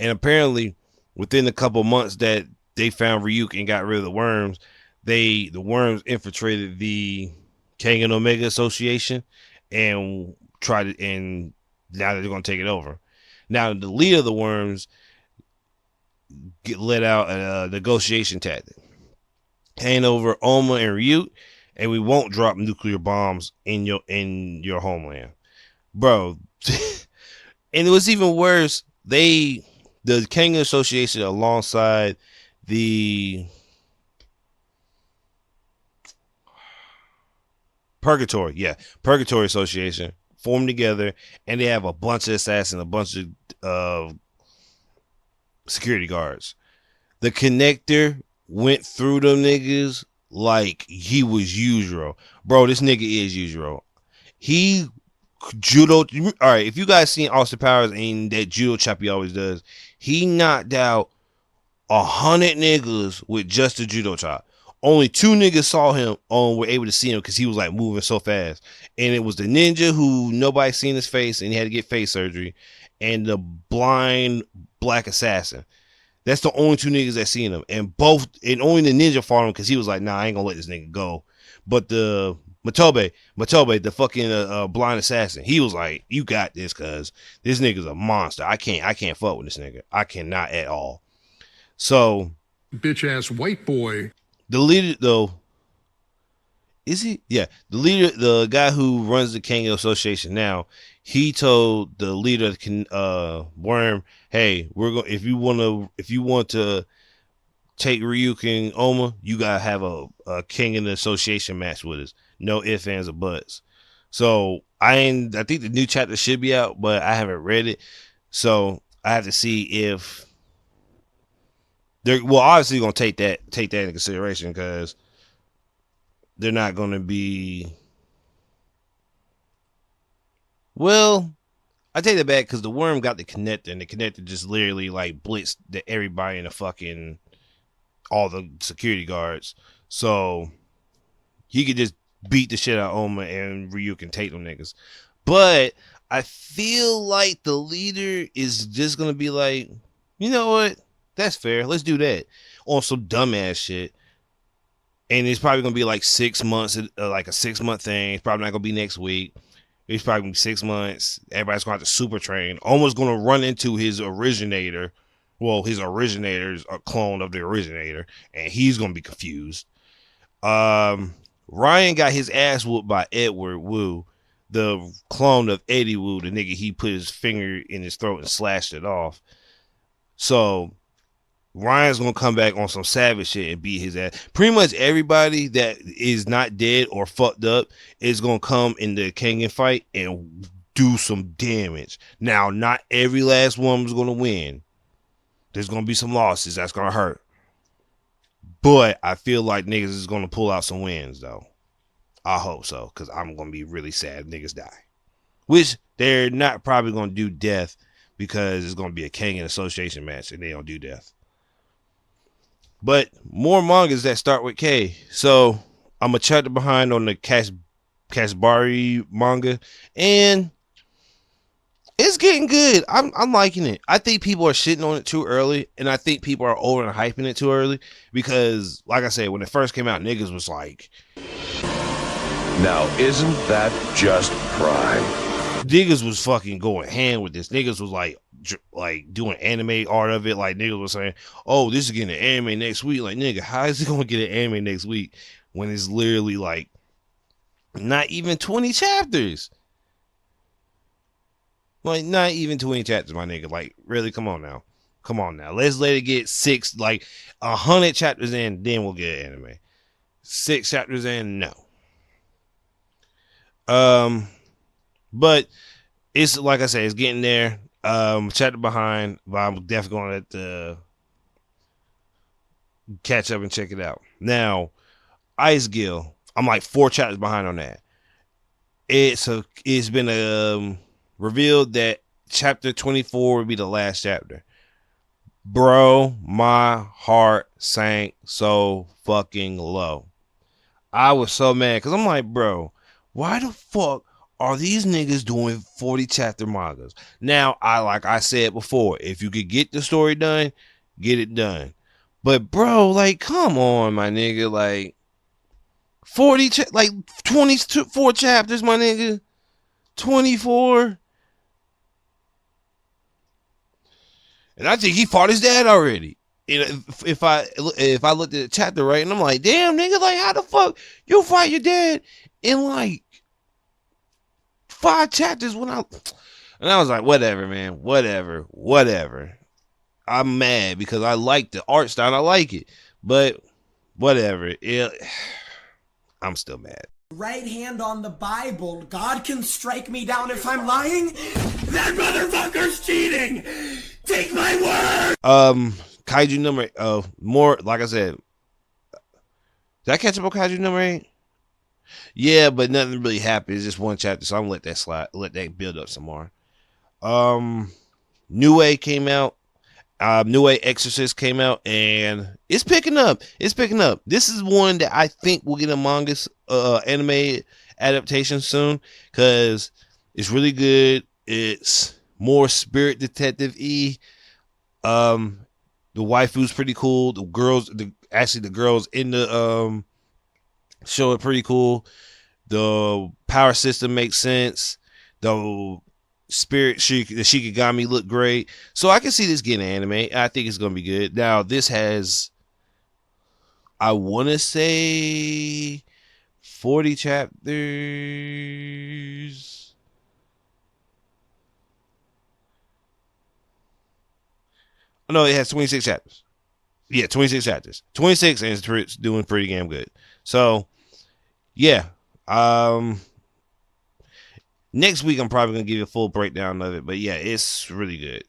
And apparently, within a couple months that they found Ryuk and got rid of the worms, the worms infiltrated the Kengan Omega Association and and now they're going to take it over. Now the leader of the worms let out a negotiation tactic: hand over Oma and Ryuk, and we won't drop nuclear bombs in your homeland. Bro, and it was even worse. The Kengan Association, alongside the Purgatory Association, formed together, and they have a bunch of assassins, a bunch of security guards. The Connector went through them niggas like he was Yujiro. Bro, this nigga is Yujiro. He judo. All right, if you guys seen Austin Powers and that judo chop he always does, he knocked out 100 niggas with just a judo chop. Only 2 niggas saw him were able to see him because he was like moving so fast. And it was the ninja who nobody seen his face and he had to get face surgery. and the blind black assassin. That's the only two niggas that seen him, and only the ninja fought him because he was like, nah, I ain't gonna let this nigga go. But the Matobe, the fucking blind assassin, he was like, you got this, cuz this nigga's a monster. I can't fuck with this nigga. I cannot at all. So Bitch ass white boy. the leader though, is he? Yeah, the leader, the guy who runs the Kangyo Association now, he told the leader, Worm, hey, we're going. If you want to take Ryukin Oma, you gotta have a King in the Association match with us. No ifs, ands, or buts. So I think the new chapter should be out, but I haven't read it, so I have to see if they're obviously gonna take that into consideration, because they're not gonna be. Well, I take that back, because the Worm got the connector, and the connector just literally like blitzed everybody in the fucking all the security guards, so he could just beat the shit out of Oma, and Ryu can take them niggas. But I feel like the leader is just gonna be like, you know what? That's fair. Let's do that on some dumbass shit. And it's probably gonna be like 6 months, like a 6-month thing. It's probably not gonna be next week. It's probably gonna be 6 months. Everybody's gonna have to super train. Almost gonna run into his originator. Well, his originator's a clone of the originator, and he's gonna be confused. Ryan got his ass whooped by Edward Wu, the clone of Eddie Wu, the nigga he put his finger in his throat and slashed it off. So Ryan's gonna come back on some savage shit and beat his ass. Pretty much everybody that is not dead or fucked up is gonna come in the Kangen fight and do some damage. Now, not every last one's gonna win. There's gonna be some losses that's gonna hurt. But I feel like niggas is gonna pull out some wins though. I hope so, because I'm gonna be really sad if niggas die. Which they're not probably gonna do death, because it's gonna be a Kangen Association match and they don't do death. But more mangas that start with K. So I'm a chapter behind on the Kashbari manga, and it's getting good. I'm liking it. I think people are shitting on it too early, and I think people are over and hyping it too early, because, like I said, when it first came out, niggas was like, now isn't that just pride? Niggas was fucking going hand with this. Niggas was like doing anime art of it. Like, niggas was saying, oh, this is getting an anime next week. Like, nigga, how is it gonna get an anime next week when it's literally like not even 20 chapters? Like, not even 20 chapters, my nigga. Like, really, come on now. Let's let it get 100 chapters in, then we'll get an anime. 6 chapters in, no. But it's, like I said, it's getting there. Chapter behind, but I'm definitely gonna let the catch up and check it out. Now, Ice Gill, I'm like 4 chapters behind on that. It's been revealed that chapter 24 will be the last chapter. Bro, my heart sank so fucking low. I was so mad, because I'm like, bro, why the fuck are these niggas doing 40 chapter mangas? Now, like I said before, if you could get the story done, get it done. But bro, like, come on, my nigga, like 24 chapters, my nigga. 24. And I think he fought his dad already. And if I looked at the chapter right, and I'm like, damn, nigga, like, how the fuck you fight your dad in like 5 chapters? And I was like, whatever, man, whatever. I'm mad because I like the art style, I like it, but whatever. I'm still mad. Right hand on the Bible. God can strike me down if I'm lying. That motherfucker's cheating. Take my word. Kaiju number more, like I said. Did I catch up on Kaiju number 8? Yeah, but nothing really happened. It's just one chapter, so I'm gonna let that slide, let that build up some more. New Way came out. New Way Exorcist came out, and it's picking up. This is one that I think will get a manga anime adaptation soon, because it's really good. It's more Spirit Detective E. The waifu's pretty cool. The girls in the show are pretty cool. The power system makes sense. The the Shikigami look great. So I can see this getting anime. I think it's gonna be good. Now this has, I want to say, 40 chapters. No, it has 26 chapters. Yeah, 26 chapters. 26, and it's doing pretty damn good. So, yeah. Next week I'm probably gonna give you a full breakdown of it, but yeah, it's really good.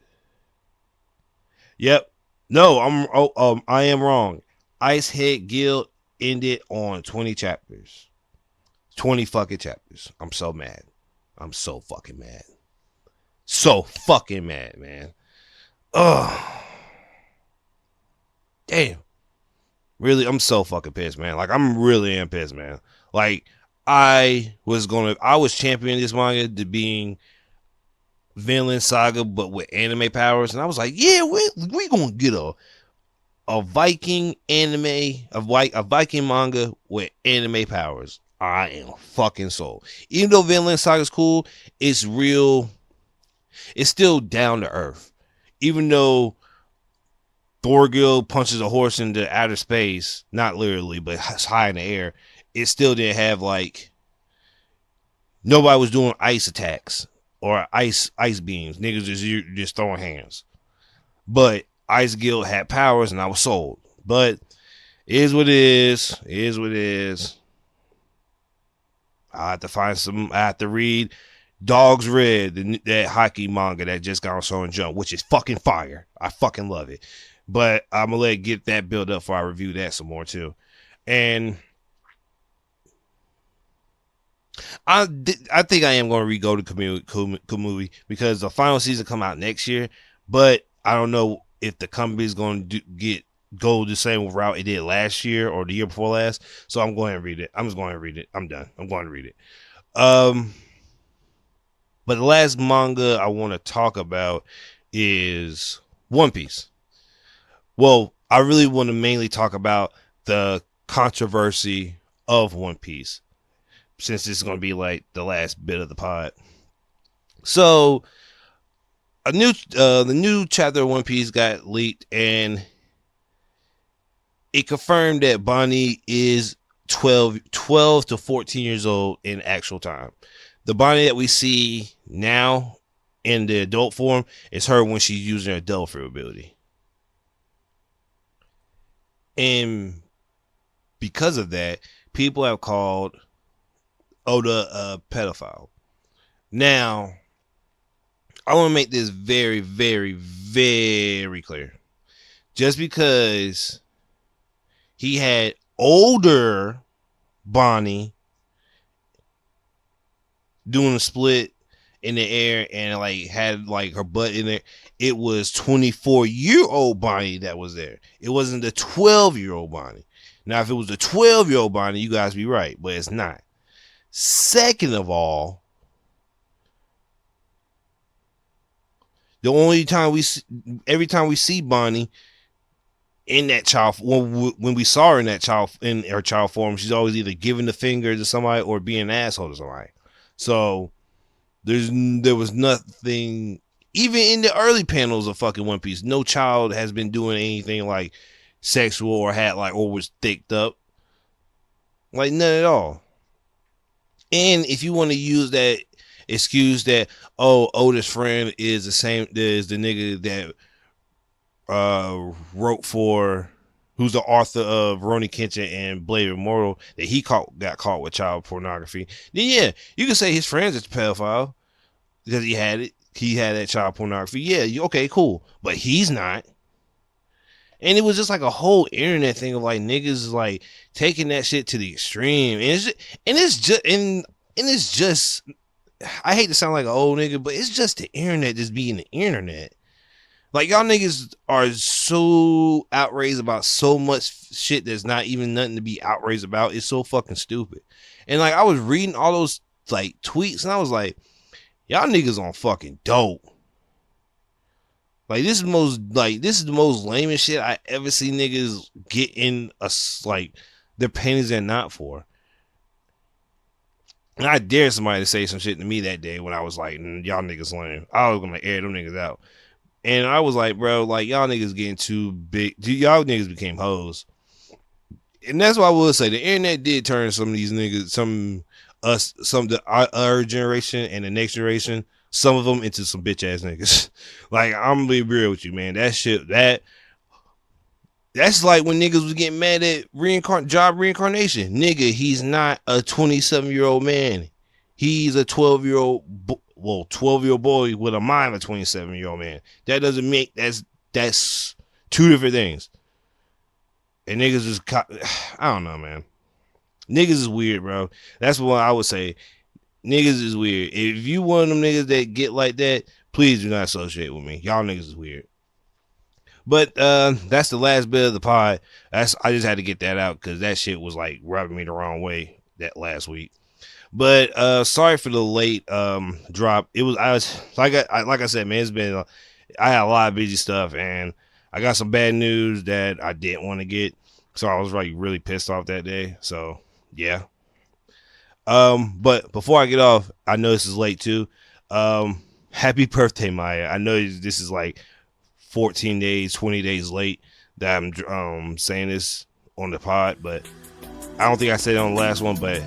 Yep. No, I am wrong. Ice Head Guild ended on 20 chapters. 20 fucking chapters. I'm so mad. I'm so fucking mad. So fucking mad, man. Ugh. Damn. Really, I'm so fucking pissed, man. Like, I'm really am pissed, man. Like, I was championing this manga to being Vinland Saga, but with anime powers, and I was like, yeah, we gonna get a Viking anime, a Viking manga with anime powers. I am fucking sold. Even though Vinland Saga is cool, it's real. It's still down to earth. Even though Thorgil punches a horse into outer space, not literally, but it's high in the air, it still didn't have, like, nobody was doing ice attacks or ice beams. Niggas just throwing hands. But Ice Guild had powers, and I was sold. But it is what it is. It is what it is. I have to read Dog's Red, that hockey manga that just got on Shonen Jump, which is fucking fire. I fucking love it. But I'm gonna get that build up before I review that some more too. And I think I am going to re-go to Kamui because the final season come out next year. But I don't know if the company's going to go the same route it did last year or the year before last. So I'm going to read it. I'm just going to read it. I'm done. I'm going to read it. But the last manga I want to talk about is One Piece. Well, I really want to mainly talk about the controversy of One Piece, since this is going to be like the last bit of the pod. So, the new chapter of One Piece got leaked, and it confirmed that Bonnie is 12 to 14 years old in actual time. The Bonnie that we see now in the adult form is her when she's using her Devil Fruit ability. And because of that, people have called Oda a pedophile. Now, I want to make this very, very, very clear. Just because he had older Bonnie doing a split in the air and like had like her butt in there, it was 24-year-old Bonnie that was there. It wasn't the 12-year-old Bonnie. Now, if it was the 12-year-old Bonnie, you guys be right, but it's not. Second of all, every time we see Bonnie in that child, when we saw her in her child form, she's always either giving the finger to somebody or being an asshole to somebody. So there was nothing, even in the early panels of fucking One Piece, no child has been doing anything like sexual or was thicked up. Like, none at all. And if you want to use that excuse that, Oda's friend is the same as the nigga that wrote for, who's the author of Rurouni Kenshin and Blade Immortal, that he got caught with child pornography, then yeah, you can say his friend's a pedophile because he had that child pornography. Yeah, okay, cool. But he's not. And it was just like a whole internet thing of like niggas like taking that shit to the extreme. And it's just I hate to sound like an old nigga, but it's just the internet just being the internet. Like, y'all niggas are so outraged about so much shit that's not even nothing to be outraged about. It's so fucking stupid. And like, I was reading all those like tweets and I was like, y'all niggas on fucking dope. Like this is the most lamest shit I ever see niggas get in like their panties and not for. And I dare somebody to say some shit to me that day when I was like, y'all niggas lame. I was gonna air them niggas out. And I was like, bro, like y'all niggas getting too big. Y'all niggas became hoes. And that's why I will say the internet did turn some of these niggas, some of our generation and the next generation, some of them into some bitch ass niggas. Like, I'm gonna be real with you, man. That shit, that's like when niggas was getting mad at job reincarnation. Nigga, he's not a 27-year-old man. He's a 12-year-old, 12-year-old boy with a mind of a 27-year-old man. That doesn't make, that's two different things. And niggas just, I don't know, man. Niggas is weird, bro. That's what I would say. Niggas is weird. If you one of them niggas that get like that, please do not associate with me. Y'all niggas is weird. But that's the last bit of the pod. I just had to get that out because that shit was like rubbing me the wrong way that last week. But sorry for the late drop. I said, man, it's been I had a lot of busy stuff and I got some bad news that I didn't want to get. So I was like really pissed off that day. So yeah. But before I get off, I know this is late too. Happy birthday, Maya. I know this is like 14 days, 20 days late that I'm saying this on the pod, but I don't think I said it on the last one, but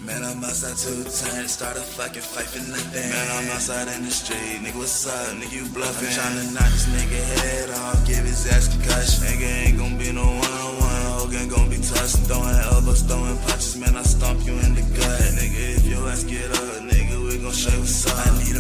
Man, I'm outside 2 times, start a fucking fight for nothing. Man, I'm outside in the street, nigga, what's up? Nigga, you bluffing. I'm tryna knock this nigga head off, give his ass concussion. Nigga ain't gon' be no one-on-one, whole gang gon' be tossing, throwing elbows, throwing punches. Man, I stomp you in the gut. Nigga, if your ass get up, nigga, we gon' show you what's up. I need a